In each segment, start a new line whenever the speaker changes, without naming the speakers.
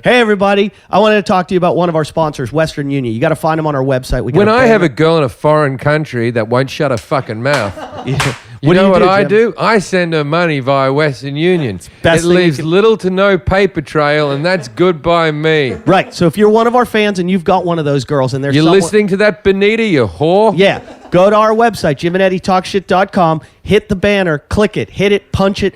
Hey, everybody. I wanted to talk to you about one of our sponsors, Western Union. You got to find them on our website.
When I have a girl in a foreign country that won't shut her fucking mouth, you know what I do? I send her money via Western Union. It leaves little to no paper trail, and that's good by me.
Right. So if you're one of our fans and you've got one of those girls and there's
You're listening to that, Benita, you whore?
Yeah. Go to our website, JimandEddieTalkShit.com, hit the banner, click it, hit it, punch it,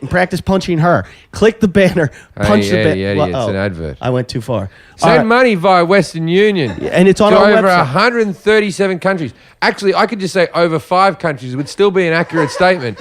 and practice punching her. Click the banner, punch the banner.
Yeah, it's an advert.
I went too far.
Send money via Western Union.
And it's on our
over
website.
137 countries. Actually, I could just say over 5 countries. It would still be an accurate statement.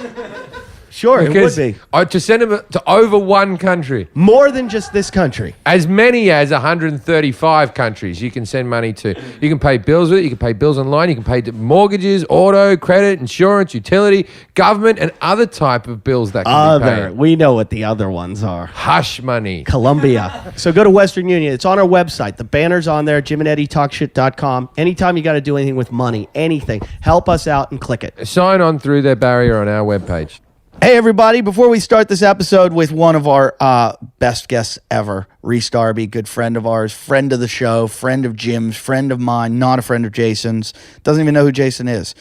Sure, it would be.
To send them to over 1 country.
More than just this country.
As many as 135 countries you can send money to. You can pay bills with it. You can pay bills online. You can pay mortgages, auto, credit, insurance, utility, government, and other type of bills that can be paid.
We know what the other ones are.
Hush money.
Colombia. So go to Western Union. It's on our website. The banner's on there, JimandEddieTalkShit.com. Anytime you got to do anything with money, anything, help us out and click it.
Sign on through their barrier on our webpage.
Hey, everybody. Before we start this episode with one of our best guests ever, Rhys Darby, good friend of ours, friend of the show, friend of Jim's, friend of mine, not a friend of Jason's, doesn't even know who Jason is.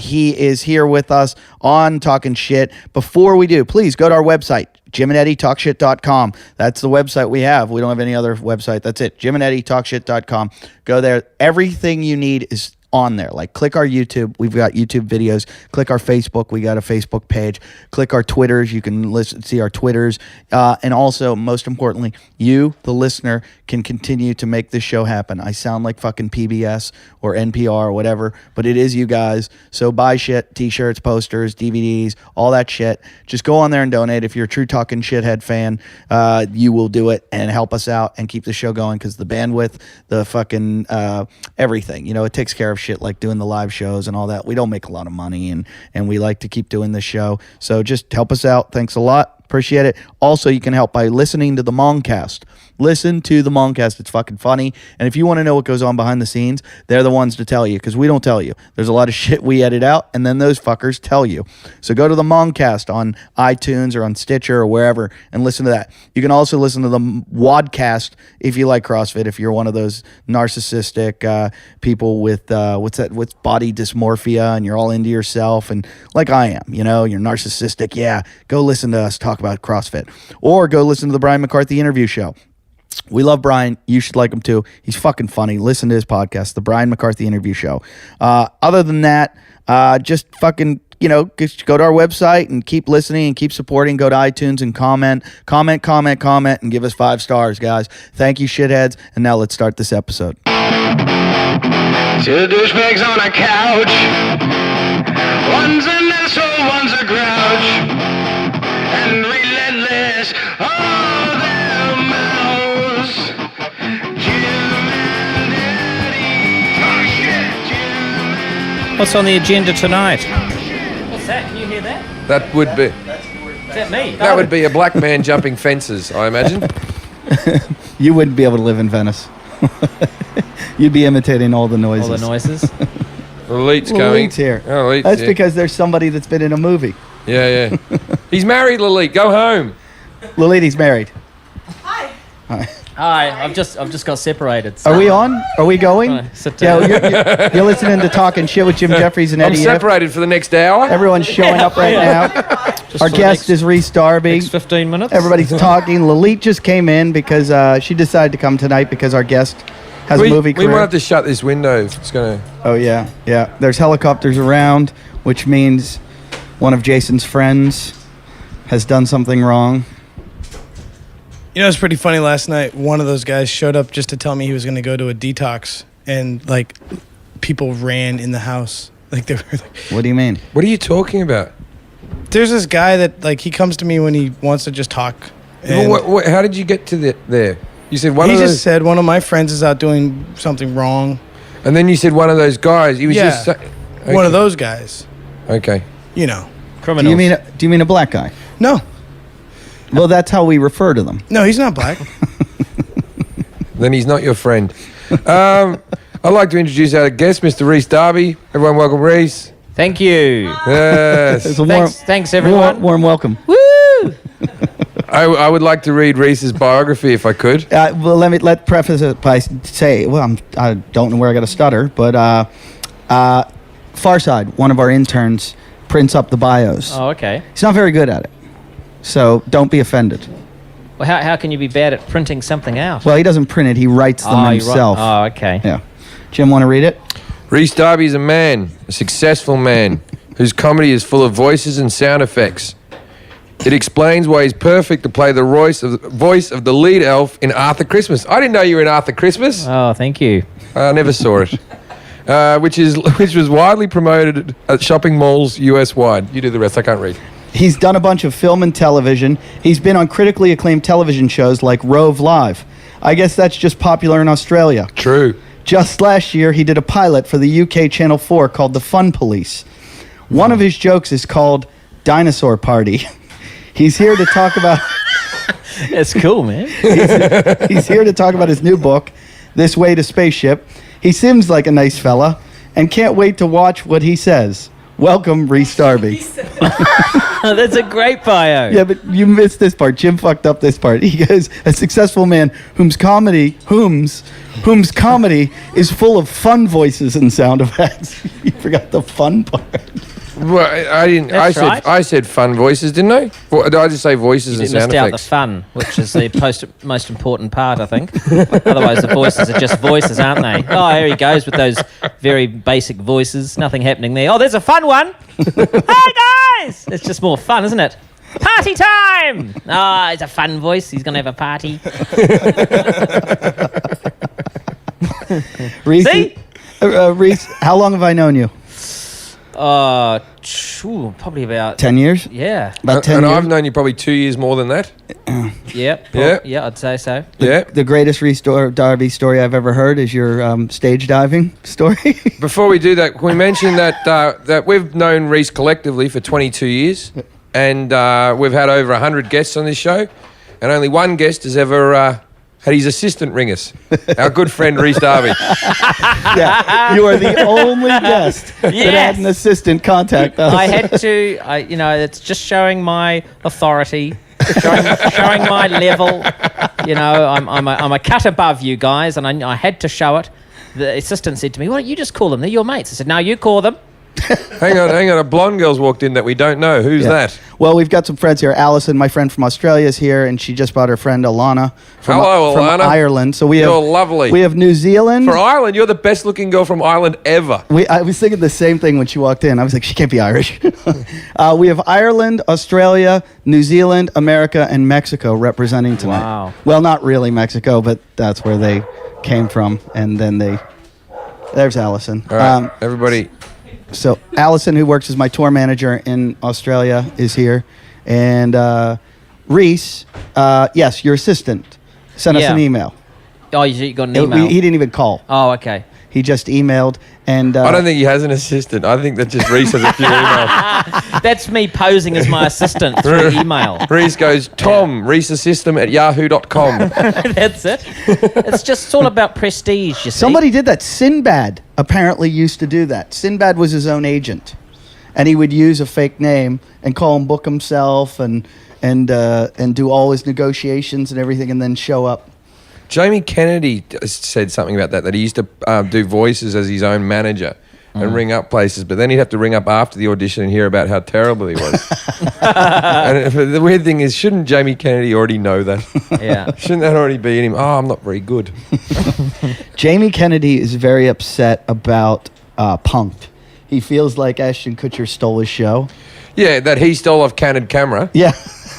He is here with us on Talkin' Shit. Before we do, please go to our website, JimandEddieTalkShit.com. That's the website we have. We don't have any other website. That's it, JimandEddieTalkShit.com. Go there. Everything you need is on there. Like, click our YouTube. We've got YouTube videos. Click our Facebook. We got a Facebook page. Click our Twitters. You can see our Twitters. And also, most importantly, you, the listener, can continue to make this show happen. I sound like fucking PBS or NPR or whatever, but it is you guys. So buy shit, t-shirts, posters, DVDs, all that shit. Just go on there and donate. If you're a true Talkin' Shithead fan, you will do it and help us out and keep the show going, because the bandwidth, the fucking everything, it takes care of shit like doing the live shows and all that. We don't make a lot of money, and we like to keep doing this show. So just help us out. Thanks a lot. Appreciate it. Also, you can help by listening to the Moncast. Listen to the Moncast. It's fucking funny. And if you want to know what goes on behind the scenes, they're the ones to tell you, because we don't tell you. There's a lot of shit we edit out, and then those fuckers tell you. So go to the Moncast on iTunes or on Stitcher or wherever and listen to that. You can also listen to the Wadcast if you like CrossFit, if you're one of those narcissistic people with body dysmorphia and you're all into yourself, and like I am, you're narcissistic. Yeah, go listen to us talk about CrossFit. Or go listen to the Brian McCarthy interview show. We love Brian. You should like him too. He's fucking funny. Listen to his podcast, The Brian McCarthy Interview Show. Other than that, just fucking, just go to our website and keep listening and keep supporting. Go to iTunes and comment, and give us 5 stars, guys. Thank you, shitheads. And now let's start this episode.
To the douchebags on a couch. One's an asshole, one's a grouch. And relentless.
What's on the agenda tonight? What's that? Can you hear that?
That would be...
Is that me?
That would be a black man jumping fences, I imagine.
You wouldn't be able to live in Venice. You'd be imitating all the noises.
All the noises?
Lalit's coming.
Lalit's here.
Oh, Lalit's
That's
here.
because there's somebody that's been in a movie.
Yeah. He's married, Lalit. Go home.
Lalit, he's married.
Hi.
Hi, I've just got separated. So.
Are we on? Are we going?
Right, sit down.
Yeah, you're listening to Talkin' Shit with Jim Jeffries and
I'm
Eddie.
separated for the next hour.
Everyone's showing up right now.
Just
Our
for the
guest is Rhys Darby.
next 15 minutes.
Everybody's talking. Lalit just came in because she decided to come tonight because our guest has a movie career.
We might have to shut this window if it's going to...
Oh, yeah. There's helicopters around, which means one of Jason's friends has done something wrong.
It was pretty funny last night. One of those guys showed up just to tell me he was going to go to a detox, and people ran in the house. They were like,
What do you mean?
What are you talking about?
there's this guy that he comes to me when he wants to just talk.
Well, how did you get to there? You said
he just said one of my friends is out doing something wrong.
And then you said one of those guys. He was just okay.
One of those guys.
Okay.
Criminals.
Do you mean a black guy?
No.
Well, that's how we refer to them.
No, he's not black.
Then he's not your friend. I'd like to introduce our guest, Mr. Rhys Darby. Everyone, welcome, Rhys.
Thank you.
Yes.
It's a
Thanks, everyone.
Warm welcome.
Woo!
I would like to read Rhys's biography if I could.
Well, let preface it by say, I don't know where I got to stutter, but Farside, one of our interns, prints up the bios.
Oh, okay.
He's not very good at it, so don't be offended.
Well, how can you be bad at printing something out?
Well, he doesn't print it; he writes them himself.
Oh, okay.
Yeah. Jim, want to read it?
Rhys Darby is a successful man, whose comedy is full of voices and sound effects. It explains why he's perfect to play the voice of the lead elf in Arthur Christmas. I didn't know you were in Arthur Christmas.
Oh, thank you.
I never saw it. Which was widely promoted at shopping malls US-wide. You do the rest. I can't read.
He's done a bunch of film and television. He's been on critically acclaimed television shows like Rove Live. I guess that's just popular in Australia.
True.
Just last year, he did a pilot for the UK Channel 4 called The Fun Police. One of his jokes is called Dinosaur Party. He's here to talk about...
That's cool, man.
He's here to talk about his new book, This Way to Spaceship. He seems like a nice fella and can't wait to watch what he says. Welcome, Rhys Darby.
That's a great bio.
Yeah, but you missed this part. Jim fucked up this part. He goes, a successful man whom's comedy is full of fun voices and sound effects. You forgot the fun part.
Well, I didn't. I said fun voices, didn't I? Or did I just say voices and sound
missed out
effects?
the fun, which is the most important part, I think. Otherwise, the voices are just voices, aren't they? Oh, here he goes with those very basic voices. Nothing happening there. Oh, there's a fun one. Hi, guys. It's just more fun, isn't it? Party time! Oh, it's a fun voice. He's going to have a party.
Rhys,
See?
Rhys, how long have I known you?
Probably about
10 years?
Yeah.
About 10
and
years?
I've known you probably 2 years more than that.
Yeah. I'd say so.
Yeah.
The greatest Rhys Darby story I've ever heard is your stage diving story.
Before we do that, can we mention that we've known Rhys collectively for 22 years, and we've had over 100 guests on this show, and only one guest has ever had his assistant ring us. Our good friend Rhys Darby.
Yeah, you are the only guest that had an assistant contact us.
I had to. It's just showing my authority, showing my level. I'm a cut above you guys, and I had to show it. The assistant said to me, "Why don't you just call them? They're your mates." I said, "No, you call them."
Hang on. A blonde girl's walked in that we don't know. Who's that?
Well, we've got some friends here. Allison, my friend from Australia, is here, and she just brought her friend Alana from Ireland. So
You're lovely.
We have New Zealand.
For Ireland, you're the best looking girl from Ireland ever.
I was thinking the same thing when she walked in. I was like, she can't be Irish. We have Ireland, Australia, New Zealand, America, and Mexico representing tonight.
Wow.
Well, not really Mexico, but that's where they came from. And then there's Allison.
All right, everybody.
So Allison, who works as my tour manager in Australia, is here. And Rhys, yes, your assistant, sent us an email.
Oh, you got an email?
He didn't even call.
Oh, okay.
He just emailed. And
I don't think he has an assistant. I think that just Rhys has a few emails.
That's me posing as my assistant through email.
Rhys goes, Tom, rhysasystem@yahoo.com.
That's it. It's all about prestige, you see.
Somebody did that. Sinbad apparently used to do that. Sinbad was his own agent. And he would use a fake name and call him book himself and do all his negotiations and everything and then show up.
Jamie Kennedy said something about that he used to do voices as his own manager and ring up places, but then he'd have to ring up after the audition and hear about how terrible he was. And the weird thing is, shouldn't Jamie Kennedy already know that?
Yeah.
Shouldn't that already be in him? Oh, I'm not very good.
Jamie Kennedy is very upset about Punk'd. He feels like Ashton Kutcher stole his show.
Yeah, that he stole off Candid Camera.
Yeah.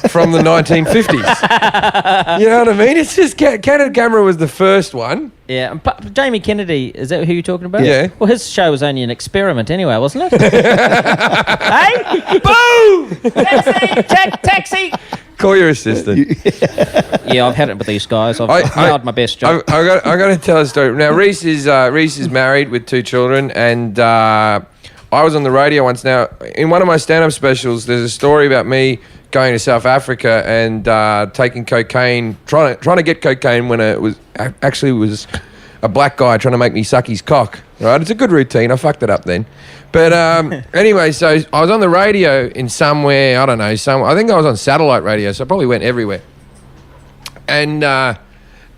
From the 1950s. You know what I mean? It's just Candid Camera was the first one.
Yeah. Jamie Kennedy, is that who you're talking about?
Yeah.
Well, his show was only an experiment anyway, wasn't it? Hey?
Boom!
Taxi!
Call your assistant.
Yeah, I've had it with these guys. I've nailed my best job.
I got to tell a story. Now, Rhys is married with 2 children, and I was on the radio once. Now, in one of my stand-up specials, there's a story about me going to South Africa and taking cocaine, trying to get cocaine when it was a black guy trying to make me suck his cock. Right? It's a good routine. I fucked it up then. But anyway, so I was on the radio in somewhere, I don't know, I think I was on satellite radio, so I probably went everywhere. And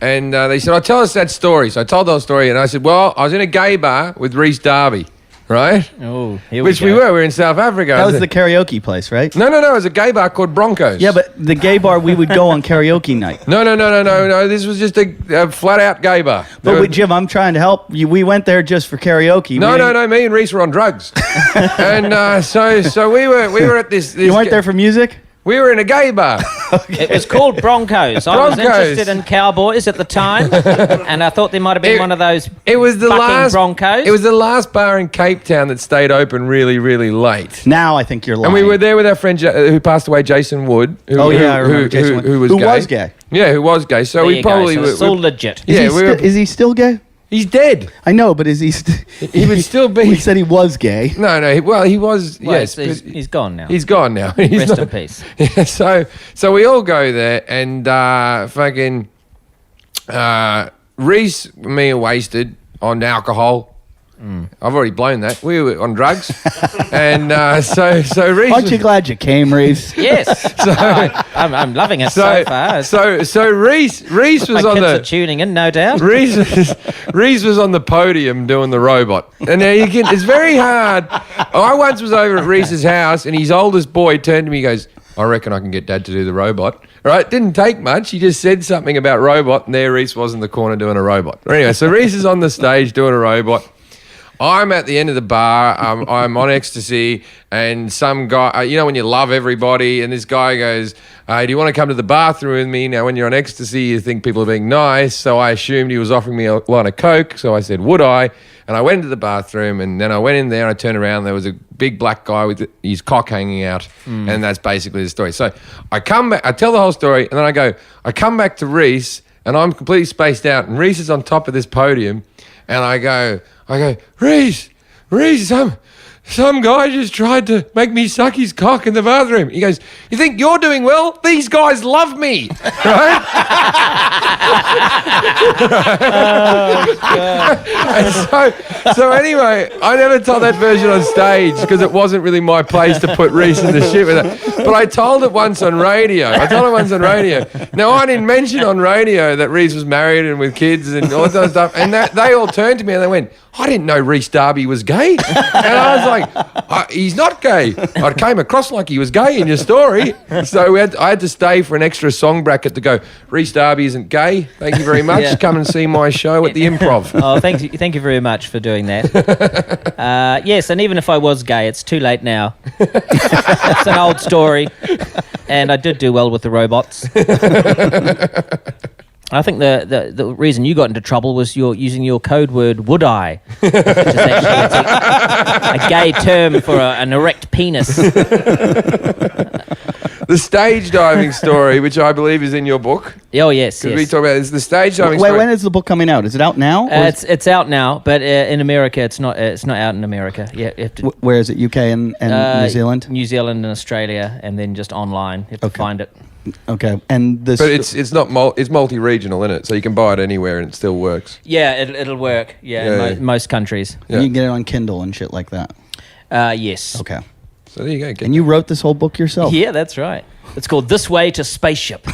they said, tell us that story. So I told the whole story, and I said, well, I was in a gay bar with Rhys Darby, right?
Oh, here
Which
we
we
go.
were. We were in South Africa.
That was the karaoke place, right?
No. It was a gay bar called Broncos.
Yeah, but the gay bar we would go on karaoke night.
No. This was just a flat-out gay bar.
But Jim, I'm trying to help you. We went there just for karaoke.
No. Me and Rhys were on drugs, and so we were at this.
You weren't there for music?
We were in a gay bar.
It was called Broncos. I was interested in cowboys at the time, and I thought there might have been one of those.
It was the
fucking
last
Broncos.
It was the last bar in Cape Town that stayed open really, really late.
Now I think you're lying.
And we were there with our friend who passed away, Jason Wood. I remember Jason Wood. Who was gay. Yeah, who was gay. So
There
we
you
probably
go. So it's all legit.
Is he still gay?
He's dead.
I know, but is he?
He would still be.
We said he was gay.
No. Well, he was.
Well,
yes,
he's gone now.
He's gone now. He's
Rest
not-
in peace.
Yeah, so we all go there, and fucking Rhys and me are wasted on alcohol. I've already blown that. We were on drugs, and so Rhys.
Aren't you glad you came, Rhys?
Yes. I'm loving it so far.
So Rhys was
My
on
kids
the.
are tuning in, no doubt.
Rhys was on the podium doing the robot. And now it's very hard. I once was over at Rhys's house, and his oldest boy turned to me and goes, I reckon I can get Dad to do the robot. Right? Didn't take much. He just said something about robot, and there Rhys was in the corner doing a robot. Anyway, so Rhys is on the stage doing a robot. I'm at the end of the bar. I'm on ecstasy, and some guy, when you love everybody, and this guy goes, do you want to come to the bathroom with me? Now, when you're on ecstasy, you think people are being nice, so I assumed he was offering me a line of Coke, so I said, would I? And I went into the bathroom, and then I went in there, and I turned around, and there was a big black guy with his cock hanging out, and that's basically the story. So I come back, I tell the whole story, and then I come back to Rhys, and I'm completely spaced out, and Rhys is on top of this podium, and I go, Rhys, some guy just tried to make me suck his cock in the bathroom. He goes, you think you're doing well? These guys love me, right? And so anyway, I never told that version on stage because it wasn't really my place to put Rhys in the shit with it. But I told it once on radio. Now, I didn't mention on radio that Rhys was married and with kids and all that sort of stuff. And they all turned to me and they went, I didn't know Rhys Darby was gay. And I was like, he's not gay. I came across like he was gay in your story. So I had to stay for an extra song bracket to go, Rhys Darby isn't gay. Thank you very much.
Yeah.
Come and see my show at the Improv.
Oh, thank you very much for doing that. Yes, and even if I was gay, it's too late now. It's an old story, and I did do well with the robots. I think the reason you got into trouble was you're using your code word "would I," which is actually a gay term for an erect penis.
The stage diving story, which I believe is in your book.
Oh yes,
Because
yes.
we talk about this, the stage diving
Wait,
story.
when is the book coming out? Is it out now? Or
It's out now, but in America, it's not. It's not out in America. Yeah, you have to.
where is it? UK and New Zealand?
New Zealand and Australia, and then just online. You have to find it.
Okay. And this.
But it's not it's multi-regional, isn't it? So you can buy it anywhere and it still works.
Yeah, it'll work. Yeah,
Yeah.
in most countries.
Yeah.
You can get it on Kindle and shit like that.
Yes.
Okay.
So there you go.
And you wrote this whole book yourself?
Yeah, that's right. It's called This Way to Spaceship.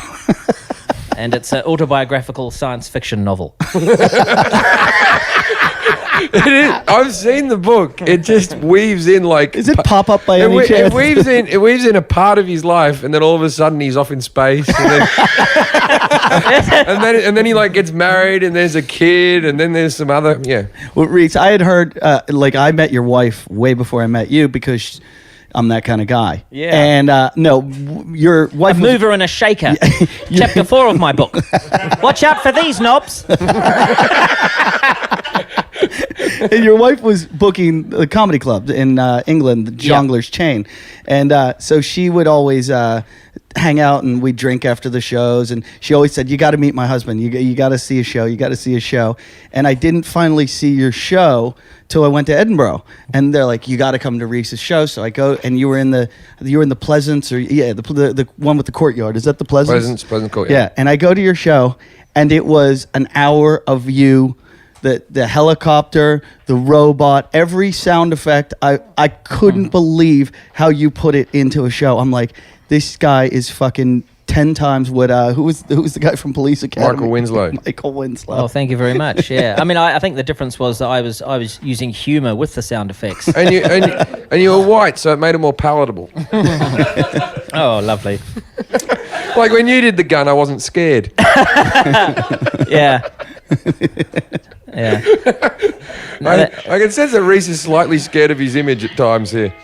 And it's an autobiographical science fiction novel.
It is. I've seen the book. It just weaves in like.
Is it pop up by
It,
any chance?
it weaves in a part of his life, and then all of a sudden he's off in space, and then, and then he like gets married, and there's a kid, and then there's some other
Well, Rhys, I had heard, I met your wife way before I met you because I'm that kind of guy.
Yeah.
And your wife
A mover and a shaker. Chapter 4 of my book. Watch out for these knobs.
and your wife was booking the comedy club in England, the Jongleurs chain. And so she would always hang out and we'd drink after the shows. And she always said, you got to meet my husband. You got to see a show. You got to see a show. And I didn't finally see your show till I went to Edinburgh. And they're like, you got to come to Rhys's show. So I go, and you were in the Pleasance, or the one with the courtyard. Is that the Pleasance?
Pleasant Court.
Yeah. And I go to your show, and it was an hour of you the helicopter, the robot, every sound effect. I couldn't believe how you put it into a show. I'm like, this guy is fucking 10 times what who was the guy from Police Academy? Michael Winslow.
Oh, thank you very much. Yeah, I mean, I think the difference was that I was using humour with the sound effects.
And you were white, so it made it more palatable.
Oh, lovely.
Like when you did the gun, I wasn't scared.
Yeah. Yeah.
I can sense that Rhys is slightly scared of his image at times here.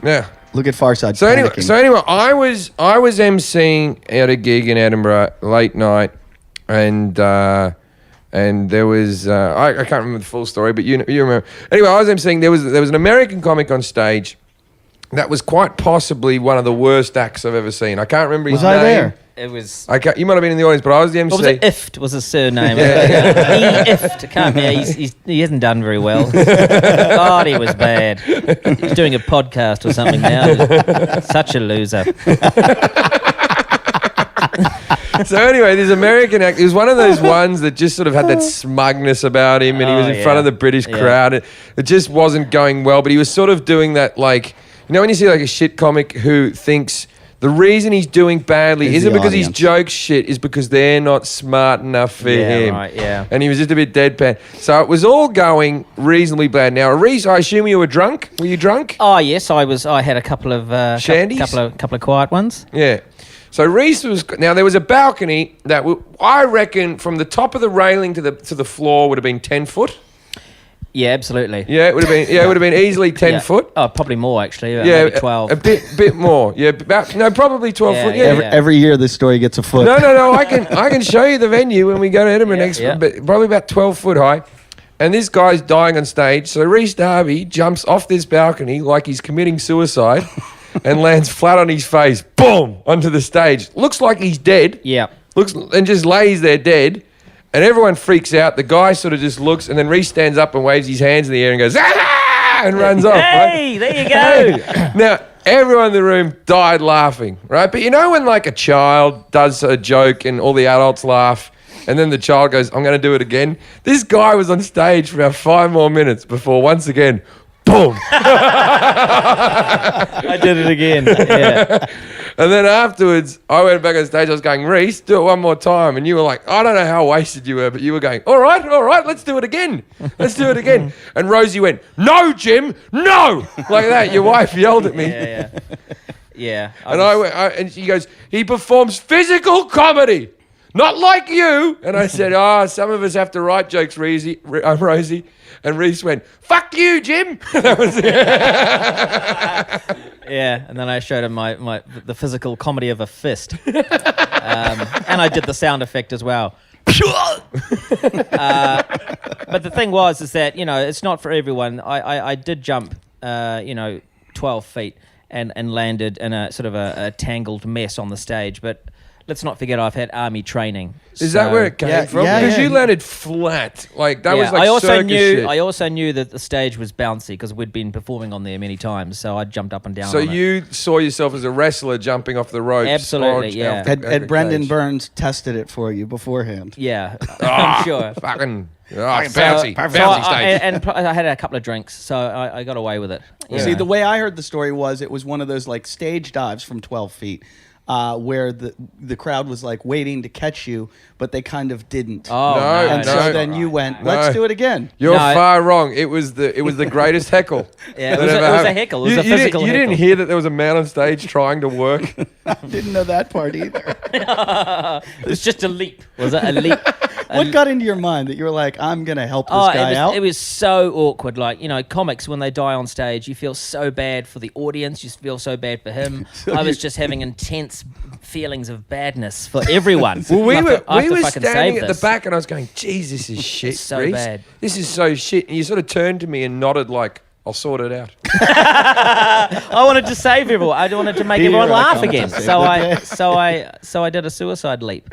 Yeah.
Look at Farside.
So anyway, I was emceeing at a gig in Edinburgh late night, and there was I can't remember the full story, but you remember. Anyway, I was emceeing. There was an American comic on stage that was quite possibly one of the worst acts I've ever seen. I can't remember his name.
Was I there?
It was.
You might have been in the audience, but I was the MC.
What was it? Ift was his surname. Ift. Can't be. He hasn't done very well. God, he was bad. He's doing a podcast or something now. Such a loser.
So anyway, this American act, he was one of those ones that just sort of had that smugness about him, and he was in front of the British crowd. It just wasn't going well, but he was sort of doing that, like, you know when you see like a shit comic who thinks the reason he's doing badly isn't because his joke's shit, is because they're not smart enough for him.
Right, yeah.
And he was just a bit deadpan. So it was all going reasonably bad. Now, Rhys, I assume you were drunk? Were you drunk?
Oh yes, I was. I had a couple of
Shandies?
couple of quiet ones.
Yeah. So Rhys was. Now there was a balcony that I reckon from the top of the railing to the floor would have been 10 foot.
Yeah, absolutely.
Yeah, it would have been. Yeah, it would have been easily 10 foot.
Oh, probably more actually. Maybe 12.
A bit more. Yeah, probably 12 foot. Yeah.
Every year this story gets a foot.
No. I can show you the venue when we go to Edinburgh next.
Yeah.
But probably about 12 foot high. And this guy's dying on stage. So Rhys Darby jumps off this balcony like he's committing suicide and lands flat on his face. Boom! Onto the stage. Looks like he's dead.
Yeah.
And just lays there dead. And everyone freaks out. The guy sort of just looks, and then Rhys stands up and waves his hands in the air and goes, ah! And runs off.
Hey,
right?
there you go.
Now, everyone in the room died laughing, right? But you know when like a child does a joke and all the adults laugh, and then the child goes, I'm going to do it again? This guy was on stage for about 5 more minutes before once again, boom.
I did it again. Yeah.
And then afterwards, I went back on stage. I was going, Rhys, do it one more time. And you were like, I don't know how wasted you were, but you were going, all right, let's do it again. Let's do it again. And Rosie went, no, Jim, no. Like that. Your wife yelled at me.
Yeah.
And she goes, he performs physical comedy, not like you. And I said, some of us have to write jokes, Rosie. And Rhys went, fuck you, Jim. That was it.
Yeah, and then I showed him the physical comedy of a fist. And I did the sound effect as well. But the thing is that, it's not for everyone. I did jump, 12 feet and landed in a sort of a tangled mess on the stage. But let's not forget I've had army training.
Is that where it came from? Because you landed flat. Like, that was like shit.
I also knew that the stage was bouncy because we'd been performing on there many times. So I jumped up and down.
So you saw yourself as a wrestler jumping off the ropes.
Absolutely, yeah.
Had Brendan Burns tested it for you beforehand?
Yeah, I'm sure.
Bouncy stage.
I had a couple of drinks, so I got away with it.
See, the way I heard the story was it was one of those like stage dives from 12 feet. Where the crowd was like waiting to catch you, but they kind of didn't.
Oh,
so then you went, let's do it again.
You're far wrong. It was the greatest heckle.
Yeah, it was a heckle. It was a physical heckle.
You didn't hear that there was a man on stage trying to work?
I didn't know that part either.
It was just a leap. Was it a leap?
What got into your mind that you were like, I'm going to help this guy out?
It was so awkward. Like, comics, when they die on stage, you feel so bad for the audience. You feel so bad for him. I was just having intense feelings of badness for everyone.
Well, we were standing at the back, and I was going, geez, this is shit,
it's so
Rhys.
bad.
This is so shit. And you sort of turned to me and nodded like, I'll sort it out.
I wanted to save everyone. I wanted to make everyone laugh again. So I did a suicide leap.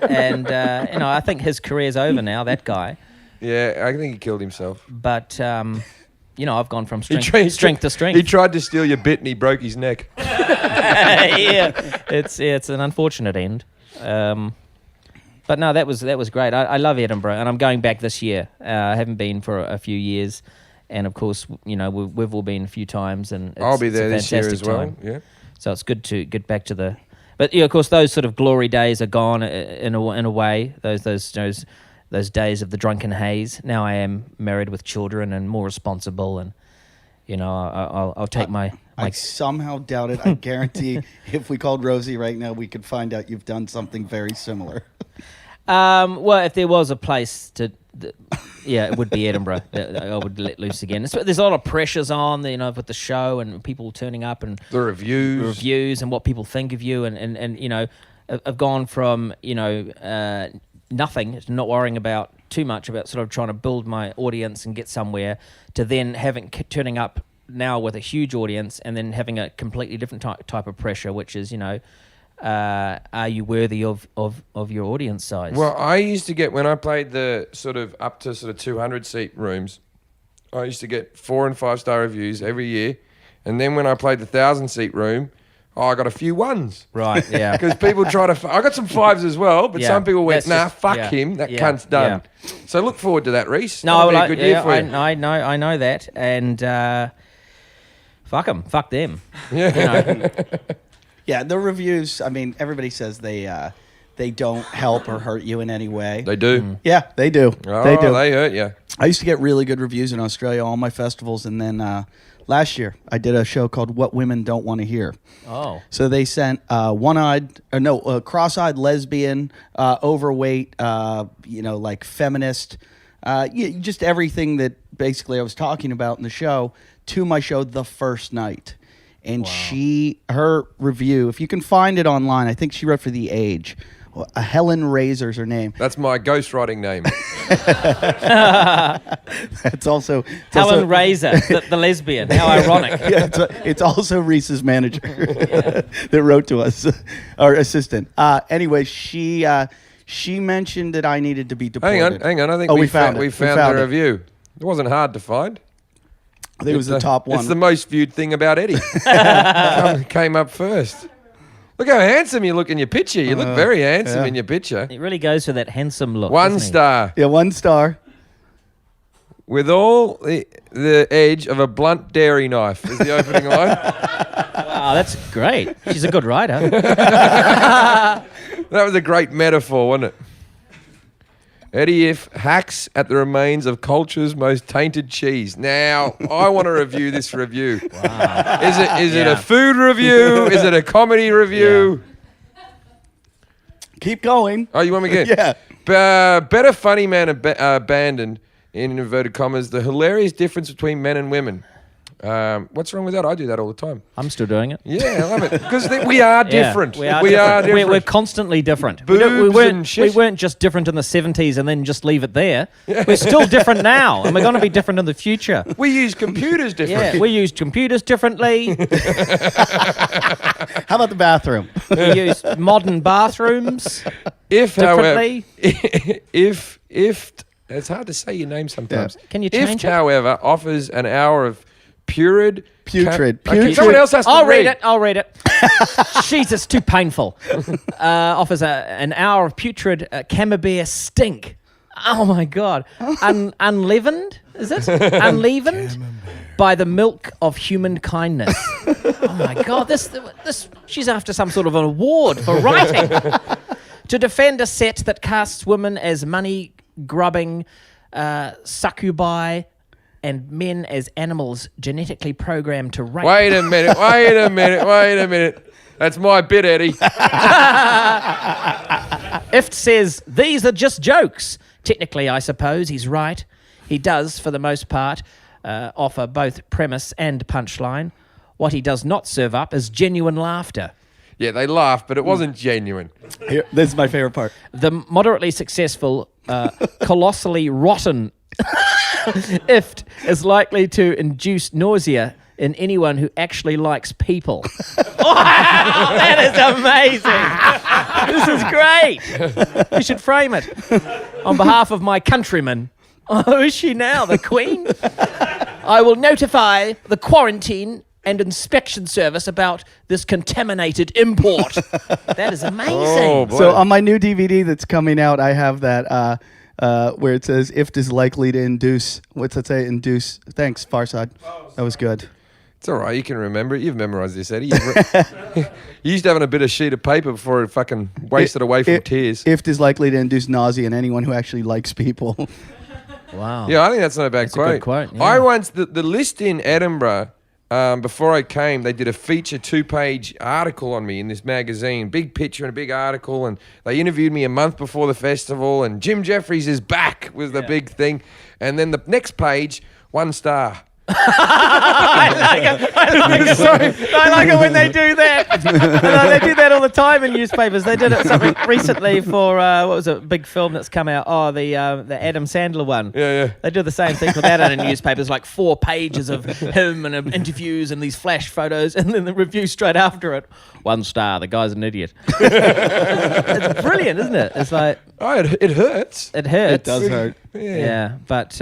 And I think his career's over now, that guy.
Yeah, I think he killed himself.
But I've gone from strength to strength.
He tried to steal your bit and he broke his neck.
Yeah. It's an unfortunate end. But no, that was great. I love Edinburgh, and I'm going back this year. I haven't been for a few years, and of course, we've all been a few times, and
I'll be there this year as
fantastic
well.
time.
Yeah.
So it's good to get back to the. But of course, those sort of glory days are gone in a way. Those days of the drunken haze. Now I am married with children and more responsible, and I'll take my.
I somehow doubt it. I guarantee if we called Rosie right now, we could find out you've done something very similar.
Well, if there was a place it would be Edinburgh. I would let loose again. There's a lot of pressures on, with the show and people turning up and
The reviews.
and what people think of you, and I've gone from nothing, not worrying about too much about sort of trying to build my audience and get somewhere, to then turning up now with a huge audience and then having a completely different type of pressure, which is are you worthy of your audience size?
Well, I used to get, when I played the sort of up to sort of 200 seat rooms, I used to get 4 and 5 star reviews every year, and then when I played the 1,000 seat room, I got a few 1s.
Right, yeah.
Because people try to... I got some 5s as well, but
Yeah,
some people went,
that's
fuck
just-
him, that
yeah,
cunt's done.
yeah.
So look forward to that, Rhys.
No,
That'll be a good year for you.
I know that, and fuck them, fuck them.
Yeah.
Yeah, the reviews, I mean, everybody says they don't help or hurt you in any way.
They do.
Yeah, they do.
Oh,
they do.
They hurt you.
I used to get really good reviews in Australia, all my festivals, and then last year I did a show called What Women Don't Want to Hear.
Oh.
So they sent cross-eyed lesbian, overweight, like feminist, just everything that basically I was talking about in the show to my show the first night. And her review, if you can find it online, I think she wrote for The Age. Helen Razor's her name.
That's my ghostwriting name.
It's also
Helen Razor, the lesbian. How ironic.
Yeah, it's also Rhys's manager that wrote to us, our assistant. Anyway, she mentioned that I needed to be deported.
Hang on. I think we found the review. It wasn't hard to find.
I think it was the top one.
It's the most viewed thing about Eddie. Came up first. Look how handsome you look in your picture. You look very handsome in your picture.
It really goes for that handsome look.
1
doesn't he?
star.
Yeah, 1 star.
With all the edge of a blunt dairy knife is the opening line.
Wow, that's great. She's a good writer.
That was a great metaphor, wasn't it? Eddie F. hacks at the remains of culture's most tainted cheese. Now, I want to review this review.
Wow.
Is it a food review? Is it a comedy review?
Keep going.
Oh, you want me to
Yeah.
Better funny man abandoned, in inverted commas, the hilarious difference between men and women. What's wrong with that? I do that all the time.
I'm still doing it.
Yeah, I love it. Because we are different.
Yeah, we are different. We're constantly different. We
Boobs and shit.
weren't just different in the 70s and then just leave it there. We're still different now, and we're going to be different in the future.
We use computers differently.
Yeah, we use computers differently.
How about the bathroom?
We use modern bathrooms
If, however,
differently.
if it's hard to say your name sometimes.
Can you change
If, however, offers an hour of putrid.
Putrid.
Okay, someone else has to
I'll read it. Jeez, it's too painful. Offers an hour of putrid camembert stink. Oh my God. Unleavened? Is it? Unleavened? By the milk of human kindness. Oh my God. This she's after some sort of an award for writing. To defend a set that casts women as money-grubbing succubi and men as animals genetically programmed to rape.
Wait a minute. That's my bit, Eddie.
Ift says, these are just jokes. Technically, I suppose he's right. He does, for the most part, offer both premise and punchline. What he does not serve up is genuine laughter.
Yeah, they laughed, but it wasn't genuine.
Here, this is my favorite part.
The moderately successful, colossally rotten Ift is likely to induce nausea in anyone who actually likes people. Wow, that is amazing. This is great. We should frame it. On behalf of my countrymen. Oh, is she now the Queen? I will notify the quarantine and inspection service about this contaminated import. That is amazing.
Oh, boy.
So on my new DVD that's coming out, I have that where it says "IFT is likely to induce." What's that say? Induce. Thanks, Farside. That was good.
It's all right. You can remember it. You've memorized this, Eddie. You used to have on a bit of sheet of paper before it fucking wasted away from tears.
IFT is likely to induce nausea in anyone who actually likes people.
Wow.
Yeah, I think that's not a bad
That's a good quote, yeah.
I once, the list in Edinburgh, before I came, they did a feature 2-page article on me in this magazine. Big picture and a big article. And they interviewed me a month before the festival. And Jim Jeffries is back was the big thing. And then the next page, 1 star.
I like it when they do that. They do that all the time in newspapers. They did it something recently for what was it? A big film that's come out. Oh, the Adam Sandler one.
Yeah.
They do the same thing for that in newspapers, like 4 pages of him and interviews and these flash photos, and then the review straight after it. 1 star. The guy's an idiot. It's brilliant, isn't it? It's like
It hurts.
it hurts.
It does hurt.
Yeah, but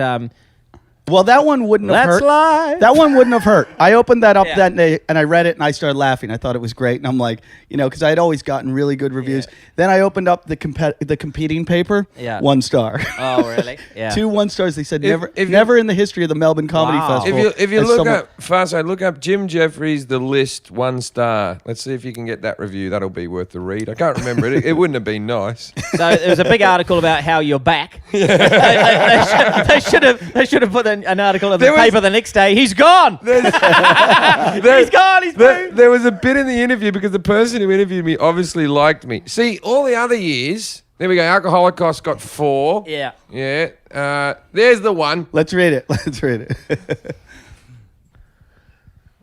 Well, that one wouldn't have
that's
hurt.
live.
That one wouldn't have hurt. I opened that up
Yeah.
that day and I read it and I started laughing. I thought it was great. And I'm like, because I had always gotten really good reviews. Then I opened up the competing paper.
Yeah.
1 star.
Oh, really? Yeah.
2 1 stars. They said
if you-
never in the history of the Melbourne Comedy
Wow.
Festival.
If you
has
look
someone-
up, Farside, look up Jim Jeffries, The List, 1 star. Let's see if you can get that review. That'll be worth the read. I can't remember it. It wouldn't have been nice.
So there was a big article about how you're back. They should have put an article in the paper the next day. He's gone. He's gone. He's moved.
There was a bit in the interview because the person who interviewed me obviously liked me. See, all the other years, there we go. Alcoholicost got 4.
Yeah.
Yeah. There's the one.
Let's read it.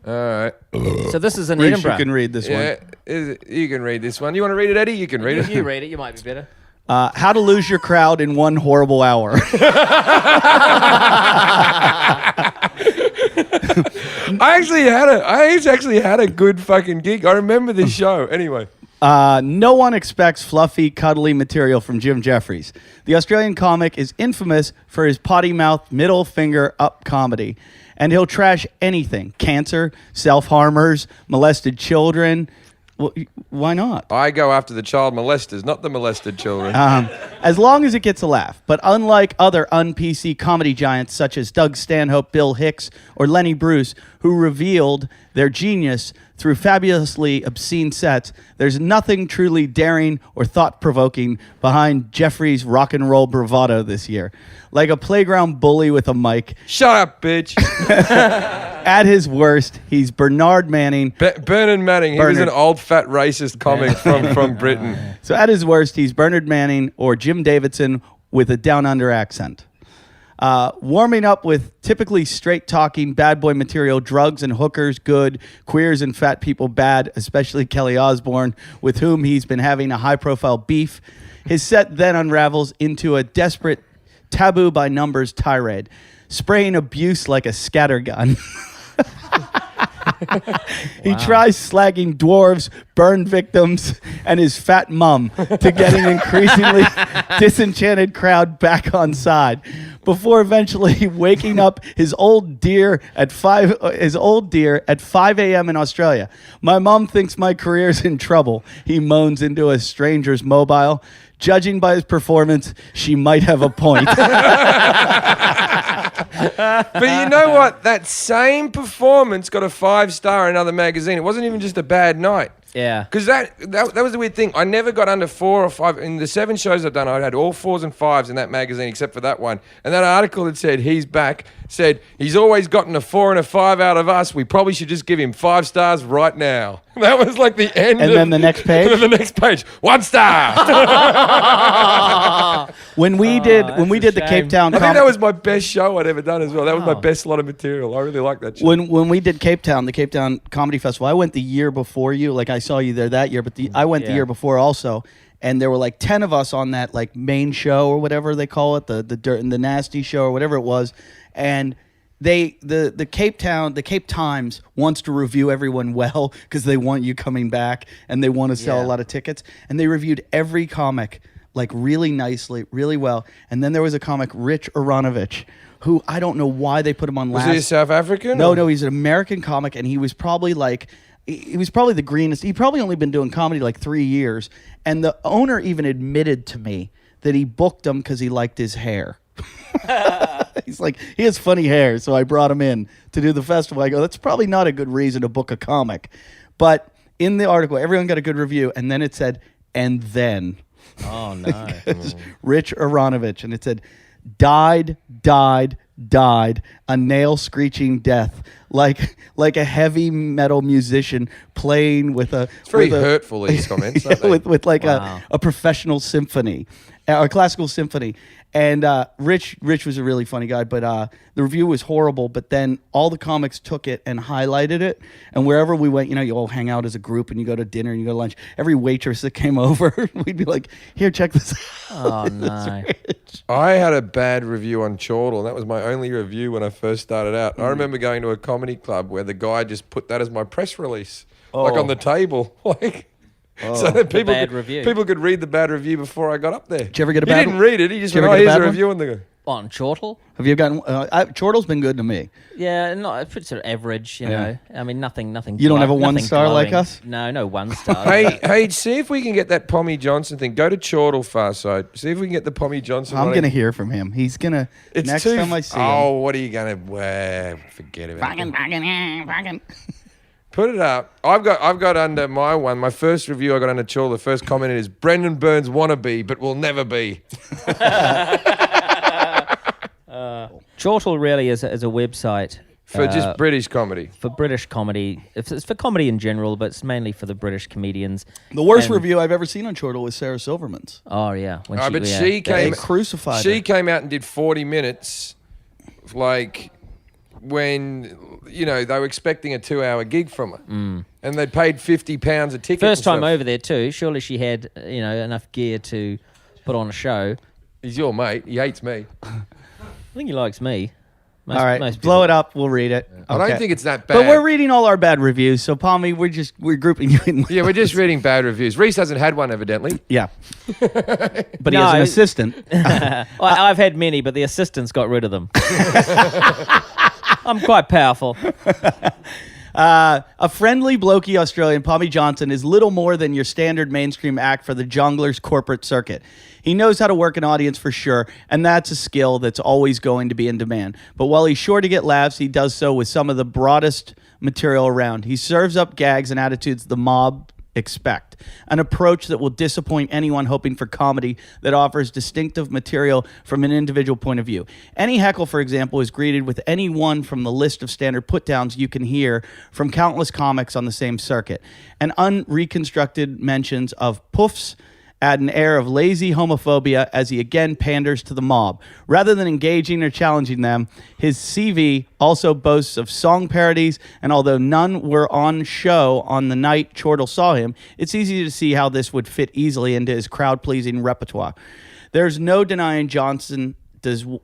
All right.
So this is in
Rhys,
Edinburgh.
you can read this
Yeah.
one.
You can read this one. You want to read it, Eddie? You can read it.
You read it. You might be better.
How to lose your crowd in 1 horrible hour.
I actually had a good fucking gig. I remember this show. Anyway.
No one expects fluffy, cuddly material from Jim Jeffries. The Australian comic is infamous for his potty mouth, middle finger up comedy. And he'll trash anything. Cancer, self-harmers, molested children. Well, why not?
I go after the child molesters, not the molested children.
As long as it gets a laugh. But unlike other un-PC comedy giants such as Doug Stanhope, Bill Hicks, or Lenny Bruce, who revealed their genius through fabulously obscene sets, there's nothing truly daring or thought-provoking behind Jeffrey's rock and roll bravado this year. Like a playground bully with a mic,
Shut up, bitch.
at his worst, he's Bernard Manning.
Bernard Manning. He was
Bernard.
an old, fat, racist comic from Britain.
So at his worst, he's Bernard Manning or Jim Davidson with a down-under accent. Warming up with typically straight-talking bad boy material, drugs and hookers good, queers and fat people bad, especially Kelly Osbourne, with whom he's been having a high-profile beef. His set then unravels into a desperate taboo-by-numbers tirade, spraying abuse like a scattergun. He tries slagging dwarves, burn victims, and his fat mum to get an increasingly disenchanted crowd back on side, before eventually waking up his old dear at 5 a.m. in Australia. My mum thinks my career's in trouble. He moans into a stranger's mobile. Judging by his performance, she might have a point.
But you know what? That same performance got a 5-star in another magazine. It wasn't even just a bad night.
Yeah.
Because that was the weird thing. I never got under 4 or 5. In the 7 shows I've done, I had all 4s and 5s in that magazine except for that one. And that article that said he's back said he's always gotten a 4 and a 5 out of us. We probably should just give him 5 stars right now. That was like the end.
And then the next page?
And then the next page, 1 star.
When we did the
shame.
Cape Town
I think that
Com-
was my best show I'd ever done as well. That was my best lot of material. I really liked that show.
when we did Cape Town, the Cape Town Comedy Festival, I went the year before you. Like I saw you there that year, but I went the
Yeah.
year before also. And there were like 10 of us on that like main show or whatever they call it, the dirt and the nasty show or whatever it was. And the Cape Times wants to review everyone well because they want you coming back and they want to sell a lot of tickets. And they reviewed every comic like really nicely, really well. And then there was a comic, Rich Aronovich, who I don't know why they put him on
Was
last.
he a South African?
No, he's an American comic, and he was probably the greenest. He'd probably only been doing comedy like 3 years, and the owner even admitted to me that he booked him because he liked his hair. He's like, he has funny hair, so I brought him in to do the festival. I go, that's probably not a good reason to book a comic. But in the article, everyone got a good review, and then it said, and then.
Oh, no.
Rich Aronovich, and it said, died, a nail screeching death, like a heavy metal musician playing with a.
It's very
with a-
hurtful, these comments. aren't they?
with like
Wow.
a professional symphony, or classical symphony. And Rich was a really funny guy, but the review was horrible. But then all the comics took it and highlighted it. And wherever we went, you all hang out as a group and you go to dinner and you go to lunch. Every waitress that came over, we'd be like, here, check this out.
Oh, no.
I had a bad review on Chortle, and that was my only review when I first started out. I remember going to a comedy club where the guy just put that as my press release, like on the table. So that
bad review.
people could read the bad review before I got up there.
Did you ever get a
He
bad
didn't read it. He just
Did you
went,
ever
oh,
get a
here's
bad
a
one?
review. And they go,
On Chortle?
Have you gotten? Chortle's been good to me.
Yeah, no, it's sort of average, you know. I mean, nothing.
You don't have a
nothing
1-star like
glowing.
us?
No 1 star.
hey, see if we can get that Pommy Johnson thing. Go to Chortle, Far Side. See if we can get the Pommy Johnson
I'm
one.
going to hear from him. He's going to, next time I see him.
Oh, what are you going to... forget about it. Put it up. I've got under my one. My first review I got under Chortle. The first comment is Brendan Burns wannabe, but will never be.
Chortle really is a website
For just British comedy.
for British comedy. It's for comedy in general, but it's mainly for the British comedians.
The worst
And-
review I've ever seen on Chortle was Sarah Silverman's.
Oh yeah, when
But
yeah.
she came...
They crucified
She
her.
came out and did 40 minutes, like when they were expecting a 2-hour gig from her, and they paid £50 a ticket.
First
and
time
stuff.
over there too. Surely she had enough gear to put on a show.
He's your mate. He hates me.
I think he likes me.
All right, blow it up. We'll read it.
I don't think it's that bad.
But we're reading all our bad reviews, so Pommy, we're grouping you in.
Yeah, we're just reading bad reviews. Rhys hasn't had one, evidently.
Yeah. But he
No,
has an assistant.
I've had many, but the assistants got rid of them. I'm quite powerful.
A friendly, blokey Australian, Pommy Johnson, is little more than your standard mainstream act for the Jongleurs corporate circuit. He knows how to work an audience for sure, and that's a skill that's always going to be in demand. But while he's sure to get laughs, he does so with some of the broadest material around. He serves up gags and attitudes the mob expect, an approach that will disappoint anyone hoping for comedy that offers distinctive material from an individual point of view. Any heckle, for example, is greeted with any one from the list of standard put-downs you can hear from countless comics on the same circuit, and unreconstructed mentions of poofs add an air of lazy homophobia as he again panders to the mob. Rather than engaging or challenging them, his CV also boasts of song parodies, and although none were on show on the night Chortle saw him, it's easy to see how this would fit easily into his crowd-pleasing repertoire. There's no denying Johnson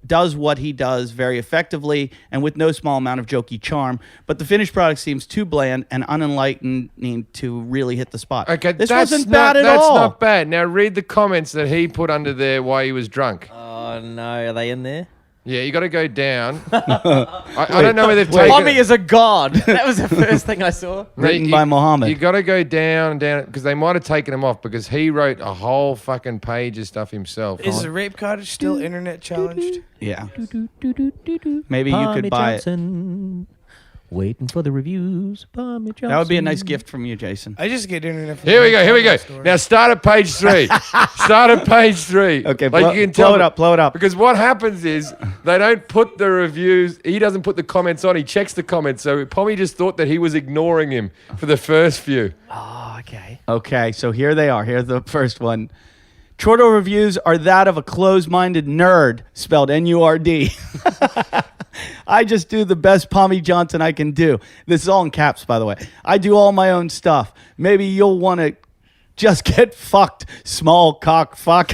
does what he does very effectively and with no small amount of jokey charm, but the finished product seems too bland and unenlightening to really hit the spot.
Okay,
this
that's
wasn't
not,
bad at
that's
all.
not bad. Now read the comments that he put under there while he was drunk.
Oh no, are they in there?
Yeah, you got to go down. I don't know where they've taken
Tommy
it.
is a god. That was the first thing I saw.
Written by Muhammad.
You got to go down, because they might have taken him off because he wrote a whole fucking page of stuff himself.
Is the rape cottage still internet challenged?
Yeah. Maybe you could buy it.
Johnson, waiting for the reviews. Pommy Johnson.
That would be a nice gift from you, Jason.
I just get internet from
Here we
the
go. Here we go.
store.
Now start at page 3. Start at page 3.
Okay,
like
blow,
you can tell
blow it up, blow it up.
Because what happens is they don't put the reviews. He doesn't put the comments on. He checks the comments. So Pommy just thought that he was ignoring him for the first few.
Oh, okay.
Okay, so here they are. Here's the first one. Chortle reviews are that of a closed-minded nerd, spelled N-U-R-D. I just do the best Pommy Johnson I can do. This is all in caps, by the way. I do all my own stuff. Maybe you'll want to just get fucked, small cock fuck.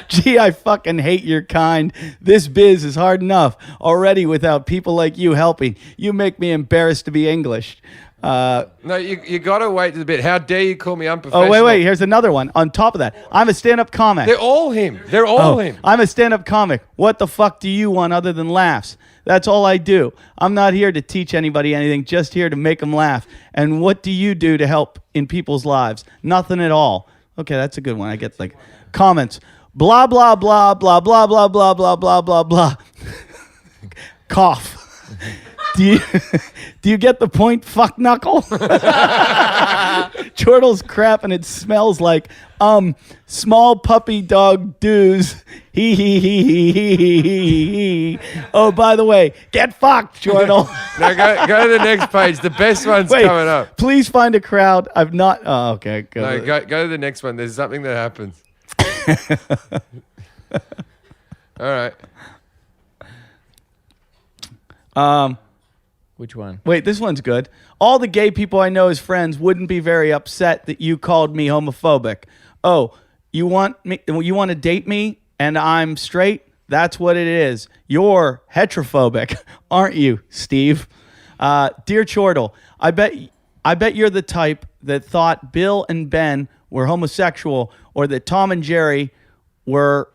Gee, I fucking hate your kind. This biz is hard enough already without people like you helping. You make me embarrassed to be English.
No, you got to wait a bit. How dare you call me unprofessional?
Oh, wait. Here's another one. On top of that, I'm a stand-up comic.
They're all him. They're all him.
I'm a stand-up comic. What the fuck do you want other than laughs? That's all I do. I'm not here to teach anybody anything, just here to make them laugh. And what do you do to help in people's lives? Nothing at all. Okay, that's a good one. I get like comments. Blah, blah, blah, blah, blah, blah, blah, blah, blah, blah, blah. Cough. Do you get the point, fuck knuckle? Chortle's crap and it smells like small puppy dog doos. Hee hee hee hee hee hee hee. Oh, by the way, get fucked, Chortle.
Now go to the next page. The best one's coming up.
Please find a crowd. I've not. Oh, okay.
No, go to the next one. There's something that happens. All right.
Which one?
Wait, this one's good. All the gay people I know as friends wouldn't be very upset that you called me homophobic. Oh, you want to date me and I'm straight? That's what it is. You're heterophobic, aren't you, Steve? Dear Chortle, I bet you're the type that thought Bill and Ben were homosexual, or that Tom and Jerry were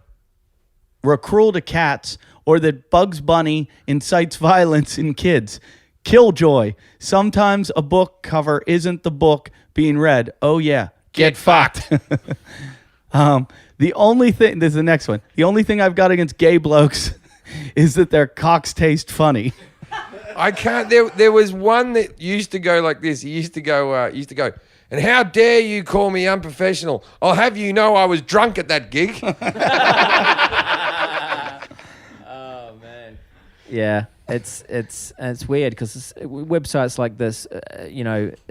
cruel to cats, or that Bugs Bunny incites violence in kids. Killjoy. Sometimes a book cover isn't the book being read. Oh, yeah. Get fucked. The only thing, this is the next one. The only thing I've got against gay blokes is that their cocks taste funny.
I can't. There was one that used to go like this. He used to go. And how dare you call me unprofessional? I'll have you know I was drunk at that gig.
Oh man. Yeah, it's weird because websites like this,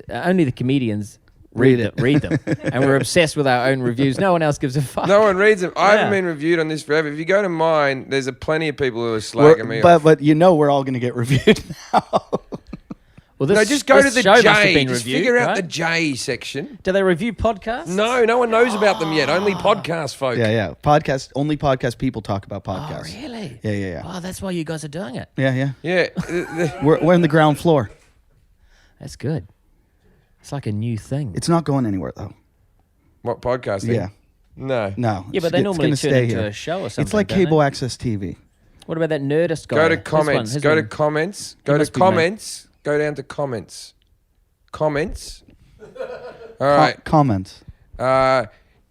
only the comedians read them, and we're obsessed with our own reviews. No one else gives a fuck.
No one reads them. I haven't been reviewed on this forever. If you go to mine, there's plenty of people who are slagging me off.
But we're all going to get reviewed now.
Well, this,
no, just go to the
show must have
J.
been
Just
reviewed,
figure out
right?
the J section.
Do they review podcasts?
No one knows about them yet. Only podcast folk.
Yeah. Only podcast people talk about podcasts.
Oh, really?
Yeah.
Oh, that's why you guys are doing it.
Yeah.
Yeah.
We're in the ground floor.
That's good. It's like a new thing.
It's not going anywhere, though.
What, podcasting?
Yeah.
No.
Yeah, but they normally turn into a show or something.
It's like cable access TV.
What about that Nerdist guy?
Go to comments. Go to comments. Go to comments. Go down to comments. Comments. All right.
Comments.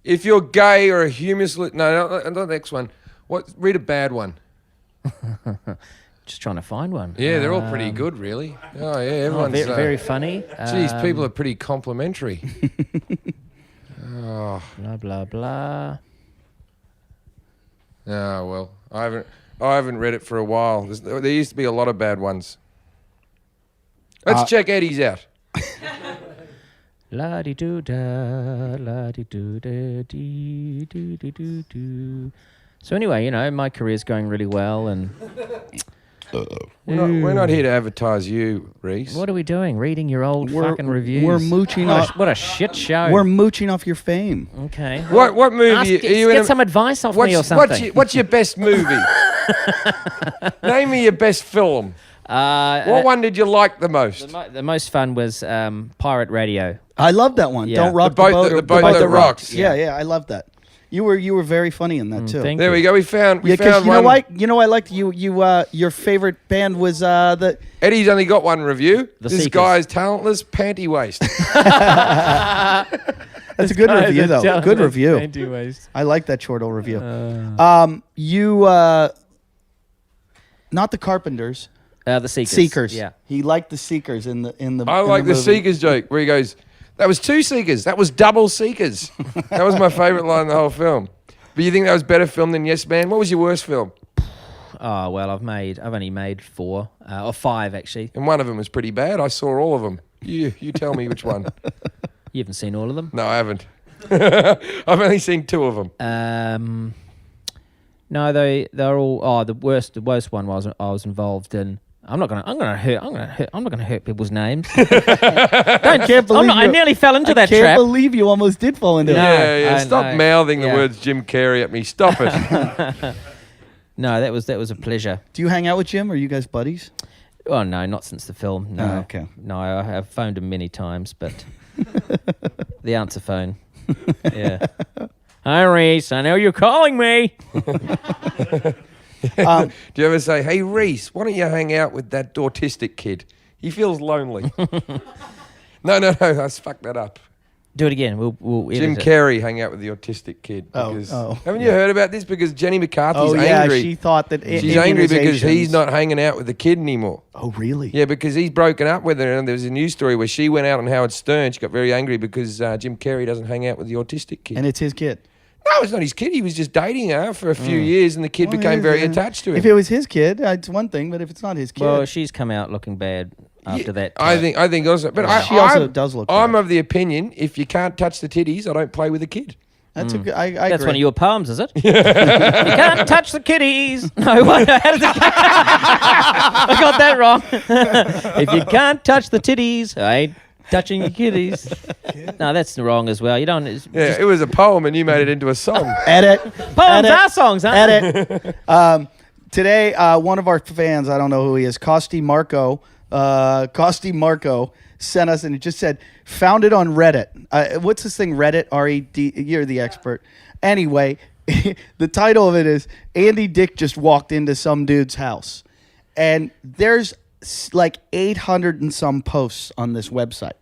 If you're gay or a humorous... No, not the next one. Read a bad one.
Just trying to find one.
Yeah, they're all pretty good, really. Oh, yeah, everyone's...
very, very funny.
Geez, people are pretty complimentary. Oh.
Blah, blah, blah.
Oh, well, I haven't read it for a while. There used to be a lot of bad ones. Let's check Eddie's out.
La-di-doo-da, la-di-doo-da, dee-doo-doo-doo. So anyway, my career's going really well, and
We're not here to advertise you, Rhys.
what are we doing? Reading your old fucking reviews?
We're mooching off.
What a shit show.
We're mooching off your fame.
Okay.
What movie?
Get some advice off me or something.
What's your best movie? Name me your best film. What one did you like the most?
The most fun was Pirate Radio.
I love that one.
Yeah.
Don't rock
The boat
the boat.
that rocks.
Yeah, I love that. You were very funny in that too.
Thank
There
you.
we go. We found
you
one.
know what? You know I liked you. Your favorite band was the.
Eddie's only got one review.
The
This
Seekers.
guy's talentless panty waste.
That's a good review though. Good review.
Anyways.
I like that Chortle review. Not the Carpenters.
The Seekers.
Seekers.
Yeah.
He liked the Seekers in the.
I like the
movie.
Seekers joke where he goes, "That was two Seekers. That was double Seekers." That was my favorite line in the whole film. But you think that was better film than Yes Man? What was your worst film?
Oh well, I've only made 4 or 5 actually.
And one of them was pretty bad. I saw all of them. You tell me which one.
You haven't seen all of them?
No, I haven't. I've only seen 2 of them.
No, they're all. Oh, the worst one I was involved in. I'm not gonna hurt people's names. I nearly fell into that
I can't
trap.
believe you almost did fall into it.
Yeah.
I
Stop
know.
mouthing the
Yeah.
words Jim Carrey at me. Stop it.
No, that was a pleasure.
Do you hang out with Jim? Are you guys buddies?
Oh, no, not since the film. No.
Oh, okay.
No, I have phoned him many times, but the answer phone. Yeah. Hi, Rhys. I know you're calling me.
Do you ever say, hey, Rhys, why don't you hang out with that autistic kid? He feels lonely. No, I fucked that up.
Do it again. We'll edit
Jim
it.
Carrey hang out with the autistic kid. Because,
Oh.
Haven't you heard about this? Because Jenny McCarthy's
Oh, yeah,
angry.
she thought that
She's angry because he's not hanging out with the kid anymore.
Oh, really?
Yeah, because he's broken up with her. And there was a news story where she went out on Howard Stern. She got very angry because Jim Carrey doesn't hang out with the autistic kid.
And it's his kid.
No, it's not his kid. He was just dating her for a few years, and the kid became very attached to him.
If it was his kid, it's one thing, but if it's not his kid,
Well, she's come out looking bad after that.
I think also, but
She also does look
I'm
bad.
of the opinion if you can't touch the titties, I don't play with the kid.
that's a good. I
That's
agree.
one of your poems, is it? You can't touch the kitties. No, what? How does it go? I got that wrong. If you can't touch the titties, I ain't touching your kitties. No, that's wrong as well. You don't.
Yeah, it was a poem, and you made it into a song.
Edit.
Poems
Edit.
are songs, huh?
Edit. Today, one of our fans, I don't know who he is, Costi Marco, sent us, and it just said, found it on Reddit. What's this thing, Reddit? R-E-D, you're the expert. Anyway, the title of it is, Andy Dick just walked into some dude's house. And there's like 800 and some posts on this website.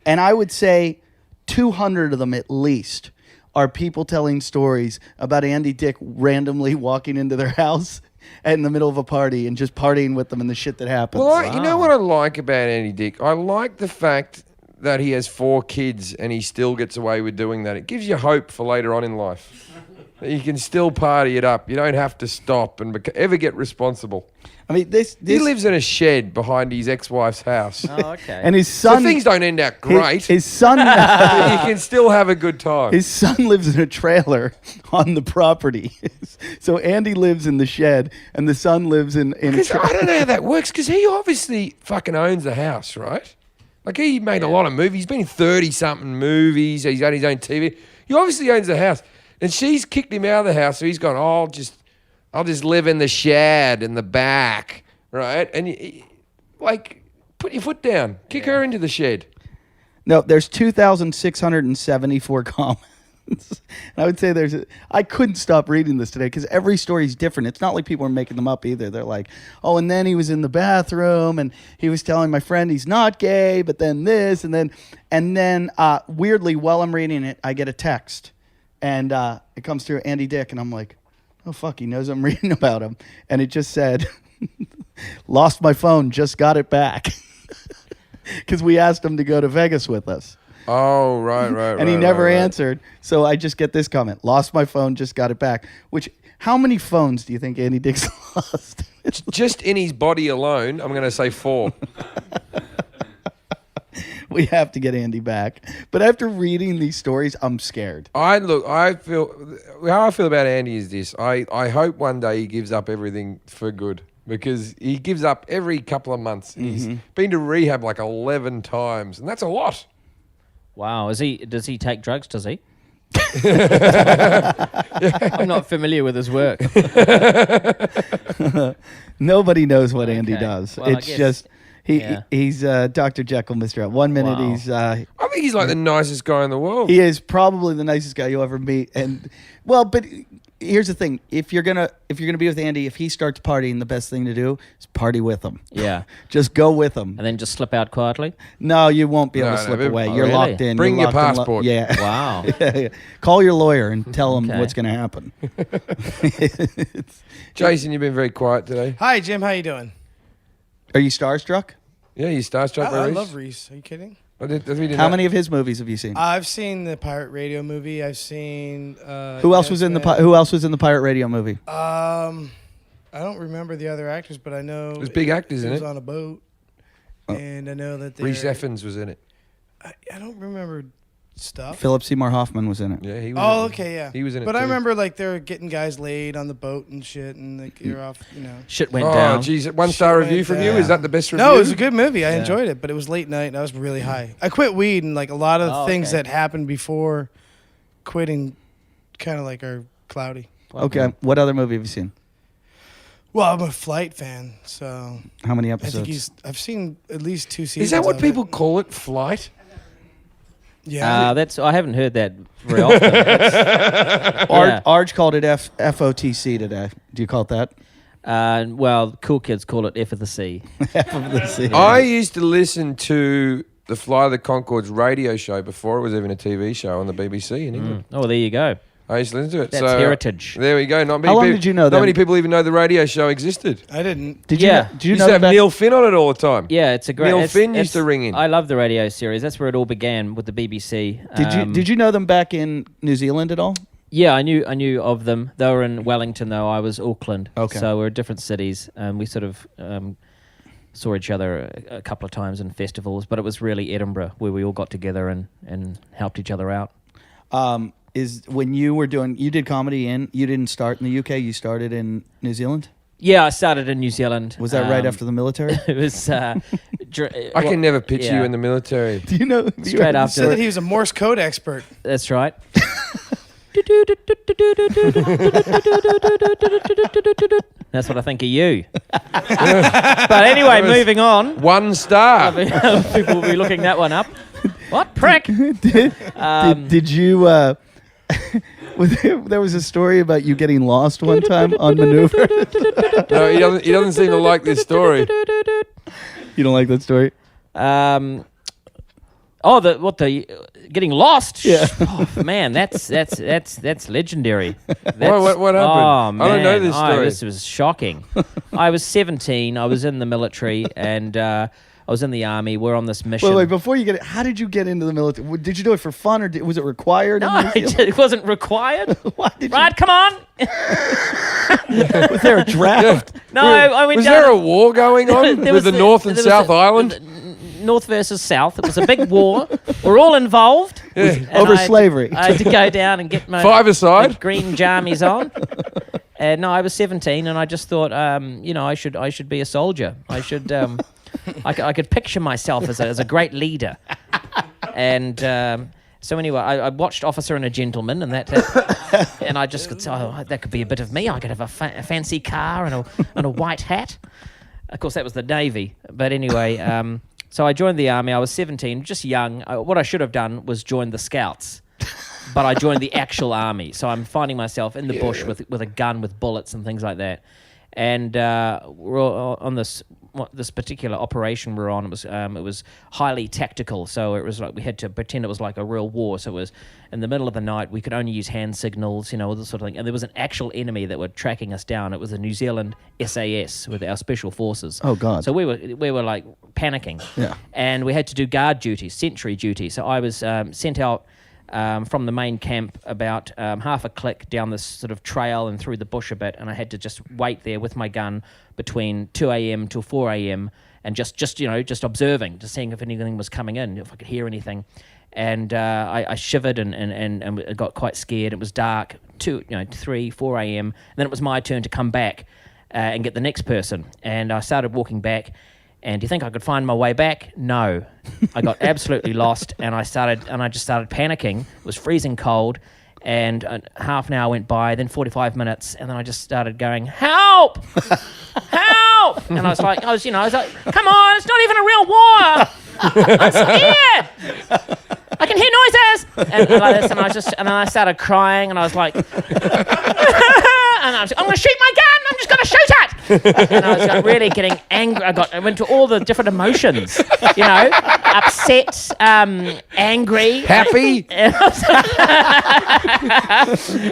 And I would say 200 of them at least are people telling stories about Andy Dick randomly walking into their house in the middle of a party and just partying with them and the shit that happens.
Well, you know what I like about Andy Dick? I like the fact that he has 4 kids and he still gets away with doing that. It gives you hope for later on in life. That you can still party it up. You don't have to stop and ever get responsible.
I mean, this
He lives in a shed behind his ex-wife's house.
Oh, okay.
and his
So
son.
things don't end out great.
His son.
but you can still have a good time.
His son lives in a trailer on the property. So Andy lives in the shed, and the son lives in a
Because
trailer.
I don't know how that works, because he obviously fucking owns the house, right? Like, he made a lot of movies. He's been in 30-something movies. He's got his own TV. He obviously owns the house. And she's kicked him out of the house, so he's gone, I'll just live in the shed in the back, right? And, put your foot down. Kick her into the shed.
No, there's 2,674 comments. I would say I couldn't stop reading this today because every story is different. It's not like people are making them up either. They're like, oh, and then he was in the bathroom and he was telling my friend he's not gay, but then this and then weirdly, while I'm reading it, I get a text and it comes through Andy Dick and I'm like, oh, fuck, he knows I'm reading about him. And it just said, lost my phone, just got it back. Because we asked him to go to Vegas with us.
Oh, right.
And he never answered. So I just get this comment. Lost my phone, just got it back. Which, how many phones do you think Andy Dick's lost?
Just in his body alone, I'm going to say 4.
We have to get Andy back. But after reading these stories, I'm scared.
How I feel about Andy is this. I hope one day he gives up everything for good. Because he gives up every couple of months. He's been to rehab like 11 times. And that's a lot.
Wow. Does he take drugs? Does he? I'm not familiar with his work.
Nobody knows what Andy
Okay.
does.
Well, I
it's
guess-
just,
yeah.
he's Dr. Jekyll, Mr. Hyde. 1 minute
Wow.
he's...
I think he's like the nicest guy in the world.
He is probably the nicest guy you'll ever meet. And well, but here's the thing: if you're gonna be with Andy, if he starts partying, the best thing to do is party with him.
Yeah.
Just go with him.
And then just slip out quietly?
No, you won't be able
No,
to
no,
slip
but-
away.
Oh,
You're
really?
locked in.
Bring
You're
your
locked in
passport.
yeah.
Wow.
Call your lawyer and tell him
Okay.
what's going to happen.
Jason, you've been very quiet today.
Hi, Jim. How you doing?
Are you starstruck?
Yeah, you starstruck by
I
Rhys?
love Rhys. Are you kidding?
How many of his movies have you seen?
I've seen the Pirate Radio movie. I've seen.
Who else was in the Pirate Radio movie?
I don't remember the other actors, but I know
There's big actors
it
in
was
it.
on a boat, and I know that
Rhys
they're-
Effens was in it.
I don't remember stuff.
Philip Seymour Hoffman was in it.
Yeah, he was.
Oh,
in it.
okay, yeah.
He was in it.
But I
too.
remember like they're getting guys laid on the boat and shit, and like you're off, you know.
Shit went
Oh,
down.
geez. 1-star
Shit
review
went
from you?
down.
Is that the best review?
No, it was a good movie. I
Yeah.
enjoyed it, but it was late night and I was really high. I quit weed, and like a lot of
Oh,
things
okay.
that happened before quitting kind of like are cloudy.
Okay. What other movie have you seen?
Well, I'm a Flight fan, so
How many
I think
episodes?
I've seen at least 2 seasons.
Is that what
of
people
it.
call it? Flight?
Yeah.
I haven't heard that very often. Yeah.
Arj called it FOTC today. Do you call it that?
Well, cool kids call it F of the C.
I used to listen to the Fly the Conchords radio show before it was even a TV show on the BBC in England.
Oh, there you go.
I used to listen to it.
That's
so,
heritage.
There we go. Not many
How long
people,
did you know
Not
them?
many people even know the radio show existed.
I didn't.
Did you?
Yeah.
Did you
Used
know
to have
that?
Neil Finn on it all the time.
Yeah, it's a great.
Neil
it's-
Finn used
it's-
to ring in.
I love the radio series. That's where it all began with the BBC.
Did you know them back in New Zealand at all?
Yeah, I knew of them. They were in Wellington, though. I was Auckland.
Okay.
So we're different cities. We sort of saw each other a couple of times in festivals, but it was really Edinburgh where we all got together and helped each other out.
Is when you did comedy you didn't start in the UK, you started in New Zealand?
Yeah, I started in New Zealand.
Was that right after the military?
It was.
I can never picture
yeah.
you in the military.
Do you know?
Straight after.
Said that he was a Morse code expert.
That's right. That's what I think of you. But anyway, moving on.
1 star.
People will be looking that one up. What prick?
Did you? There was a story about you getting lost one time on maneuver.
No, he doesn't seem to like this story.
You don't like that story?
The getting lost?
Yeah.
Oh, man, that's legendary.
What happened?
Oh, man.
I don't know this story.
This was shocking. I was 17. I was in the military, and I was in the army. We're on this mission.
Wait, before you get it, how did you get into the military? Did you do it for fun, or was it required?
No, it wasn't required.
Why did you?
Right, come on.
Was there a draft?
No, I went
Was
down.
there a war going on
There
with the North and
there was
South Island?
North versus South. It was a big war. We're all involved. And
Over slavery.
I had to go down and get my
5-a-side?
green jammies on. And no, I was 17, and I just thought, I should be a soldier. I should, I could picture myself as a great leader. And so anyway, I watched Officer and a Gentleman, and and I just could say, that could be a bit of me. I could have a fancy car and a white hat. Of course, that was the Navy. But anyway, so I joined the army. I was 17, just young. What I should have done was join the Scouts. But I joined the actual army. So I'm finding myself in the bush with a gun with bullets and things like that. And we're all on this particular operation we're on. It was highly tactical. So it was like we had to pretend it was like a real war. So it was in the middle of the night. We could only use hand signals, all this sort of thing. And there was an actual enemy that were tracking us down. It was the New Zealand SAS with our special forces.
Oh, God.
So we were like panicking.
Yeah.
And we had to do guard duty, sentry duty. So I was sent out from the main camp about half a click down this sort of trail and through the bush a bit, and I had to just wait there with my gun between 2 a.m. till 4 a.m. and just observing, just seeing if anything was coming in, if I could hear anything. And I shivered and got quite scared. It was dark, 3, 4 a.m. And then it was my turn to come back and get the next person. And I started walking back. And do you think I could find my way back? No. I got absolutely lost, and I just started panicking. It was freezing cold, and half an hour went by, then 45 minutes, and then I just started going, help! Help! And I was like, come on, it's not even a real war! I'm scared! I can hear noises! And like this, and I started crying, and I was like, and I was like, I'm going to shoot my gun! I'm just going to shoot it! And I was like, really getting angry. I went to all the different emotions, upset, angry,
Happy?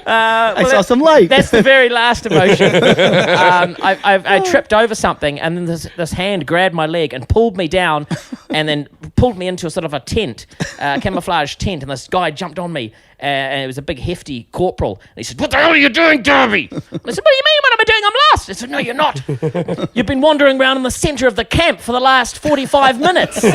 I saw some light.
That's the very last emotion. I tripped over something, and then this hand grabbed my leg and pulled me down, and then pulled me into a sort of a tent, camouflage tent, and this guy jumped on me, and it was a big hefty corporal, and he said, "What the hell are you doing, Darby?" I said, "What do you mean? What am I doing? I'm lost." I said, "No, you're not. You've been wandering around in the centre of the camp for the last 45 minutes. We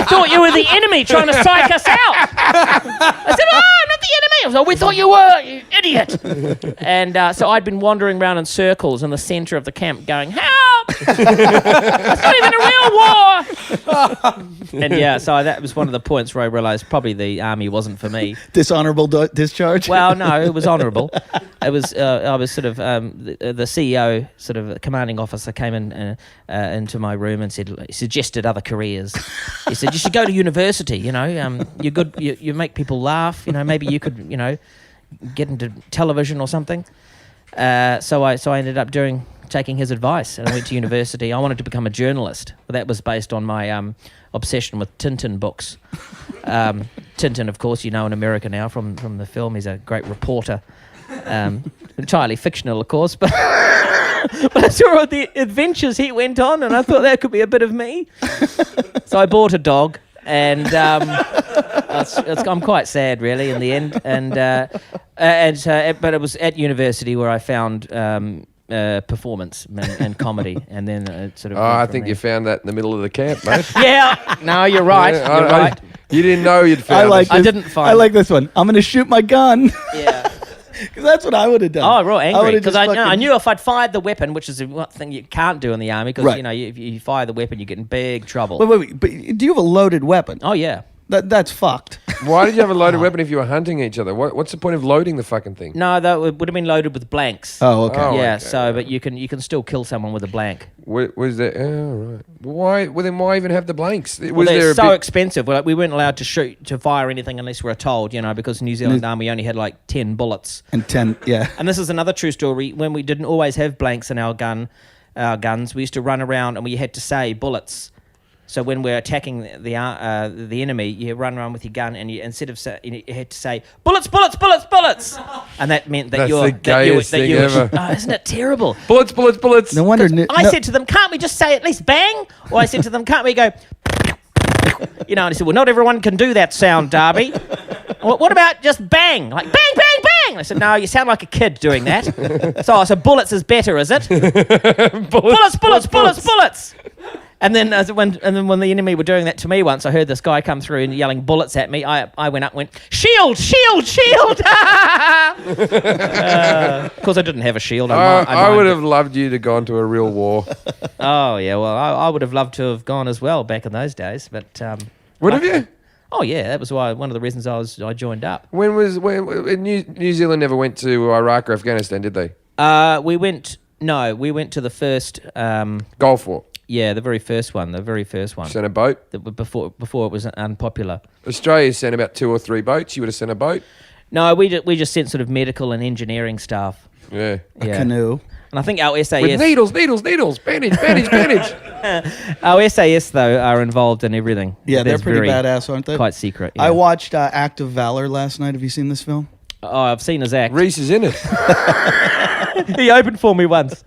thought you were the enemy trying to psych us out." I said, "Oh, I'm not the enemy." I was like, "We thought you were, you idiot." And so I'd been wandering around in circles in the centre of the camp going, "Help! It's not even a real war. And yeah, so that was one of the points where I realised probably the army wasn't for me.
Dishonorable discharge?
Well, no, it was honourable. It was. I was sort of the CEO, sort of commanding officer, came in into my room and suggested other careers. He said you should go to university. You know, you're good. You make people laugh. You know, maybe you could. You know, get into television or something. So I ended up taking his advice and I went to university. I wanted to become a journalist, but that was based on my obsession with Tintin books. Tintin, of course, you know in America now from the film, he's a great reporter. Entirely fictional, of course, but but I saw all the adventures he went on and I thought that could be a bit of me. So I bought a dog. And I'm quite sad, really, in the end. But it was at university where I found performance and comedy, and then it sort of.
I think you found that in the middle of the camp, mate.
Yeah, no, you're right.
Yeah,
You're right.
You didn't know you'd found it.
I didn't find.
I like this one. I'm going to shoot my gun.
Yeah.
Because that's what I would have done.
Oh, real angry. Because I
fucking...
knew if I'd fired the weapon, which is one thing you can't do in the army, because
Right.
you know if you fire the weapon, you get in big trouble.
Wait. But do you have a loaded weapon?
Oh yeah.
That's fucked.
Why did you have a loaded weapon if you were hunting each other? What's the point of loading the fucking thing?
No, that would have been loaded with blanks.
Oh, okay.
Oh,
Yeah.
okay,
So, but you can still kill someone with a blank.
Was there? Oh, right. Why? Well, then why even have the blanks?
Well, they're so expensive. Well, we weren't allowed to fire anything unless we were told, you know, because the New Zealand Army only had like 10 bullets.
And 10, yeah.
And this is another true story. When we didn't always have blanks in our guns, we used to run around and we had to say bullets. So when we're attacking the enemy, you run around with your gun, and you had to say bullets, bullets, bullets, bullets, and that meant that
That's
you're
the gayest thing ever.
Oh, isn't it terrible?
Bullets, bullets, bullets.
No wonder.
I said to them, can't we just say at least bang? Or I said to them, can't we go, you know, and I said, well, not everyone can do that sound, Darby. Well, what about just bang? Like bang, bang, bang. I said, no, you sound like a kid doing that. So bullets is better, is it? bullets, bullets. And then when the enemy were doing that to me once, I heard this guy come through and yelling bullets at me. I went up and went, shield, shield, shield. Of course, I didn't have a shield.
I would have loved you to gone to a real war.
Oh, yeah. Well, I would have loved to have gone as well back in those days. But
Would have you?
Oh, yeah. That was one of the reasons I joined up.
When New Zealand never went to Iraq or Afghanistan, did they?
We went to the first...
Gulf War.
Yeah, the very first one.
Sent a boat.
Before it was unpopular.
Australia sent about 2 or 3 boats. You would have sent a boat.
No, we just sent sort of medical and engineering staff.
Yeah.
A canoe.
And I think our SAS...
With needles, bandage.
Our SAS, though, are involved in everything.
Yeah, they're
That's
pretty
very
badass, aren't they?
Quite secret, yeah.
I watched Act of Valor last night. Have you seen this film?
Oh, I've seen his act.
Rhys is in it.
He opened for me once.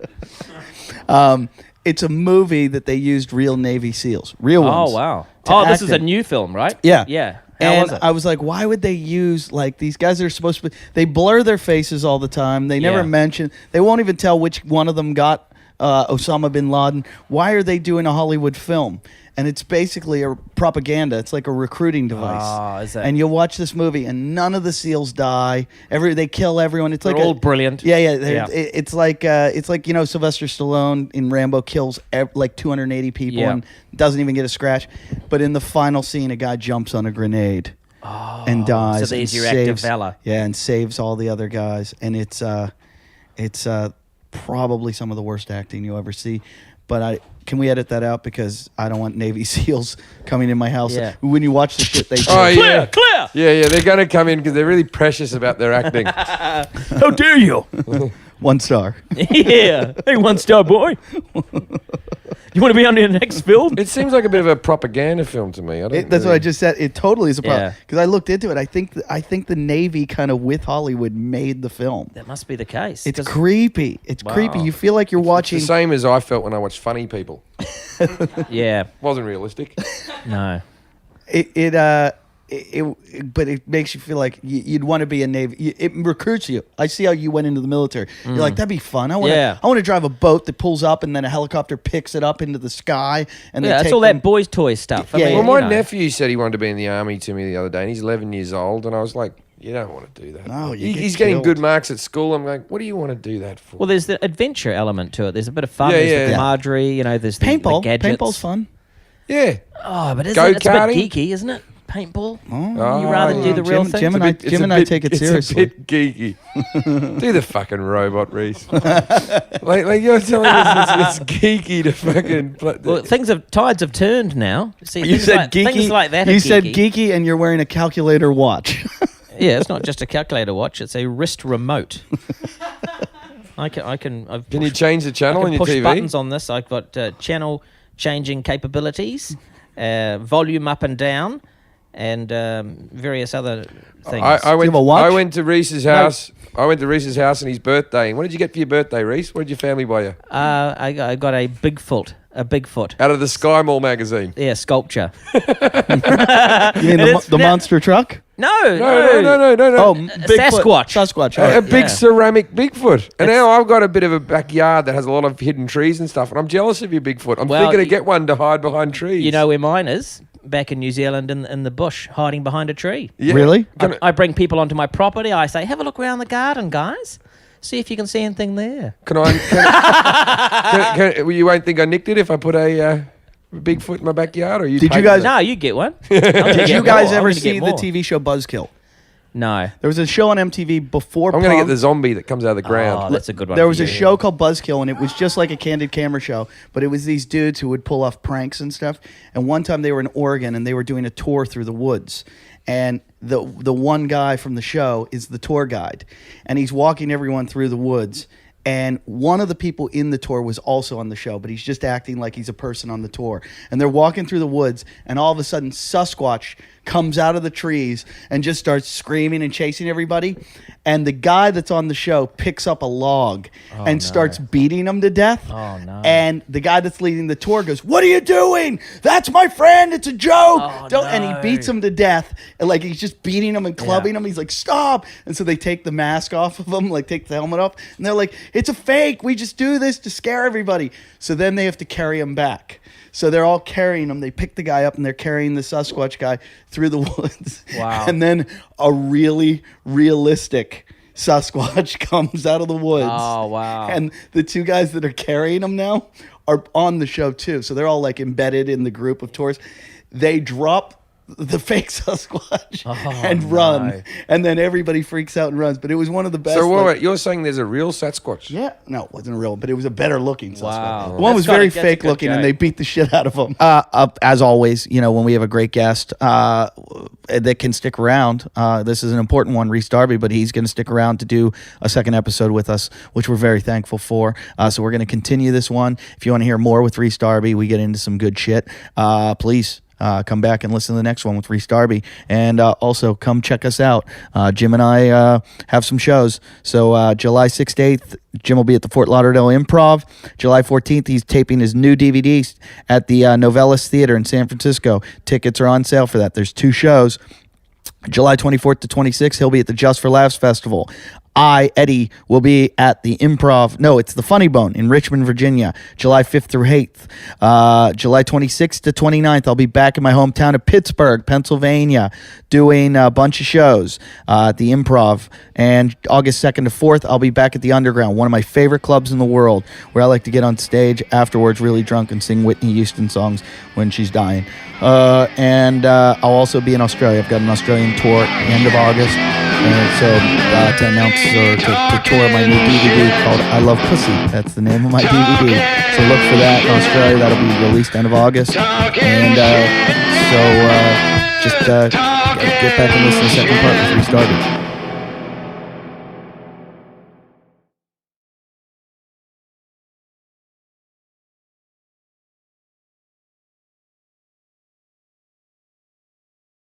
It's a movie that they used real Navy SEALs. Real ones.
Oh, wow.
to
This is a
act in.
new film, right?
Yeah.
Yeah. How
And
was it?
I was like, why would they use, like, these guys that are supposed to be, they blur their faces all the time. They never
Yeah.
mention, they won't even tell which one of them got Osama bin Laden. Why are they doing a Hollywood film? And it's basically a propaganda. It's like a recruiting device.
Oh, is it?
And you'll watch this movie, and none of the SEALs die. They kill everyone. It's
They're
like
all brilliant.
Yeah.
Yeah.
It's like Sylvester Stallone in Rambo kills like 280 people
Yeah.
and doesn't even get a scratch. But in the final scene, a guy jumps on a grenade and dies.
So there's
and
your act of
saves-
valor.
Yeah, and saves all the other guys. And it's probably some of the worst acting you'll ever see. But can we edit that out, because I don't want Navy SEAls coming in my house.
Yeah.
When you watch the shit they do.
Oh, yeah.
Clear!
Yeah, they're going to come in because they're really precious about their acting.
How dare you? 1 star.
Yeah. Hey, 1-star boy. You want to be on your next film?
It seems like a bit of a propaganda film to me.
That's what I just said. It totally is a problem.
Yeah.
Because I looked into it. I think the Navy kind of with Hollywood made the film.
That must be the case.
It's
'cause-
creepy. It's creepy. You feel like you're
It's
watching.
the same as I felt when I watched Funny People.
Yeah.
Wasn't realistic.
No.
But it makes you feel like you'd want to be a Navy. It recruits you. I see how you went into the military. You're like, that'd be fun. I want
Yeah.
to drive a boat that pulls up and then a helicopter picks it up into the sky. And
Yeah,
they
that's
take
all
them-
that boys' toy stuff. I
Yeah,
mean,
Well,
yeah.
my
you know.
nephew said he wanted to be in the army to me the other day, and he's 11 years old, and I was like, You don't want to do that.
No, you get
he's getting
killed.
good marks at school. I'm like, what do you want to do that for?
Well, there's the adventure element to it. There's a bit of fun.
Yeah,
There's
yeah.
the camaraderie. You know, there's the
Paintball.
gadgets.
Paintball's fun.
yeah.
Oh, but it's a bit
Go-karting?
geeky, isn't it? Paintball.
Oh,
You rather do the real thing?
Jim and I take it seriously.
It's a bit geeky. Do the fucking robot, Rhys. like you're telling us it's geeky to fucking.
Well, tides have turned now. See,
You
things
said
like,
geeky.
Things like that.
You
are
said
geeky.
geeky, and you're wearing a calculator watch.
Yeah, it's not just a calculator watch; it's a wrist remote. I've
Can you
pushed-
change the channel
I
on
can
your
push
TV?
buttons on this. I've got channel changing capabilities, volume up and down, and various other things.
I went.
have a watch?
I went to Rhys's house. I went to Rhys's house on his birthday. And what did you get for your birthday, Rhys? What did your family buy you?
I got a Bigfoot.
Out of the Sky Mall magazine.
Yeah, sculpture.
You mean the monster truck?
No.
No.
Oh, Bigfoot.
Sasquatch.
Sasquatch.
A
Right.
big ceramic Bigfoot. And now I've got a bit of a backyard that has a lot of hidden trees and stuff. And I'm jealous of your Bigfoot. I'm
Well,
thinking to get one to hide behind trees.
You know where mine is? Back in New Zealand in the bush, hiding behind a tree.
Yeah.
Really?
I bring people onto my property. I say, have a look around the garden, guys. See if you can see anything there.
You won't think I nicked it if I put a Bigfoot in my backyard? Or you
Did
paid
you
for
guys-
that?
No, you get one.
Did you guys ever see the TV show Buzzkill?
No.
There was a show on MTV before.
I'm going to get
Punk.
the zombie that comes out of the
Oh,
ground.
that's a good one.
There
for
was a
you.
show called Buzzkill, and it was just like a candid camera show, but it was these dudes who would pull off pranks and stuff. And one time they were in Oregon, and they were doing a tour through the woods. And the one guy from the show is the tour guide, and he's walking everyone through the woods. And one of the people in the tour was also on the show, but he's just acting like he's a person on the tour. And they're walking through the woods, and all of a sudden, Sasquatch comes out of the trees and just starts screaming and chasing everybody. And the guy that's on the show picks up a log and starts beating him to death.
Oh, no.
And the guy that's leading the tour goes, "What are you doing? That's my friend. It's a joke."
Oh,
And he
no.
beats him to death. And like he's just beating him and clubbing him. He's like, "Stop." And so they take the mask off of him, like take the helmet off. And they're like, "It's a fake. We just do this to scare everybody." So then they have to carry him back. So they're all carrying him. They pick the guy up and they're carrying the Sasquatch guy through the woods.
Wow.
And then a really realistic Sasquatch comes out of the woods.
Oh, wow.
And the two guys that are carrying him now are on the show too. So they're all like embedded in the group of tourists. They drop the fake Sasquatch and run. And then everybody freaks out and runs. But it was one of the best.
So
like-
wait, you're saying there's a real Sasquatch?
yeah, no, it wasn't real, but it was a better looking Sasquatch.
Wow.
The one was
That's
very
that's a
fake
good
looking, and
joke.
they beat the shit out of him. As always, when we have a great guest that can stick around, this is an important one, Rhys Darby, but he's going to stick around to do a second episode with us, which we're very thankful for. So we're going to continue this one. If you want to hear more with Rhys Darby, we get into some good shit. Please. Come back and listen to the next one with Rhys Darby. And also come check us out. Jim and I have some shows. So July 6th, 8th, Jim will be at the Fort Lauderdale Improv. July 14th, he's taping his new DVD at the Novellas Theater in San Francisco. Tickets are on sale for that. There's 2 shows. July 24th to 26th, he'll be at the Just for Laughs Festival. Eddie, will be at the Improv. No, it's the Funny Bone in Richmond, Virginia, July 5th through 8th. July 26th to 29th, I'll be back in my hometown of Pittsburgh, Pennsylvania, doing a bunch of shows at the Improv. And August 2nd to 4th, I'll be back at the Underground, one of my favorite clubs in the world, where I like to get on stage afterwards really drunk and sing Whitney Houston songs when she's dying. And I'll also be in Australia. I've got an Australian tour at the end of August. And so to announce or to tour my new DVD called I Love Pussy. That's the name of my DVD. So look for that in Australia. That'll be released end of August. And just get back and listen to the second part with Rhys Darby.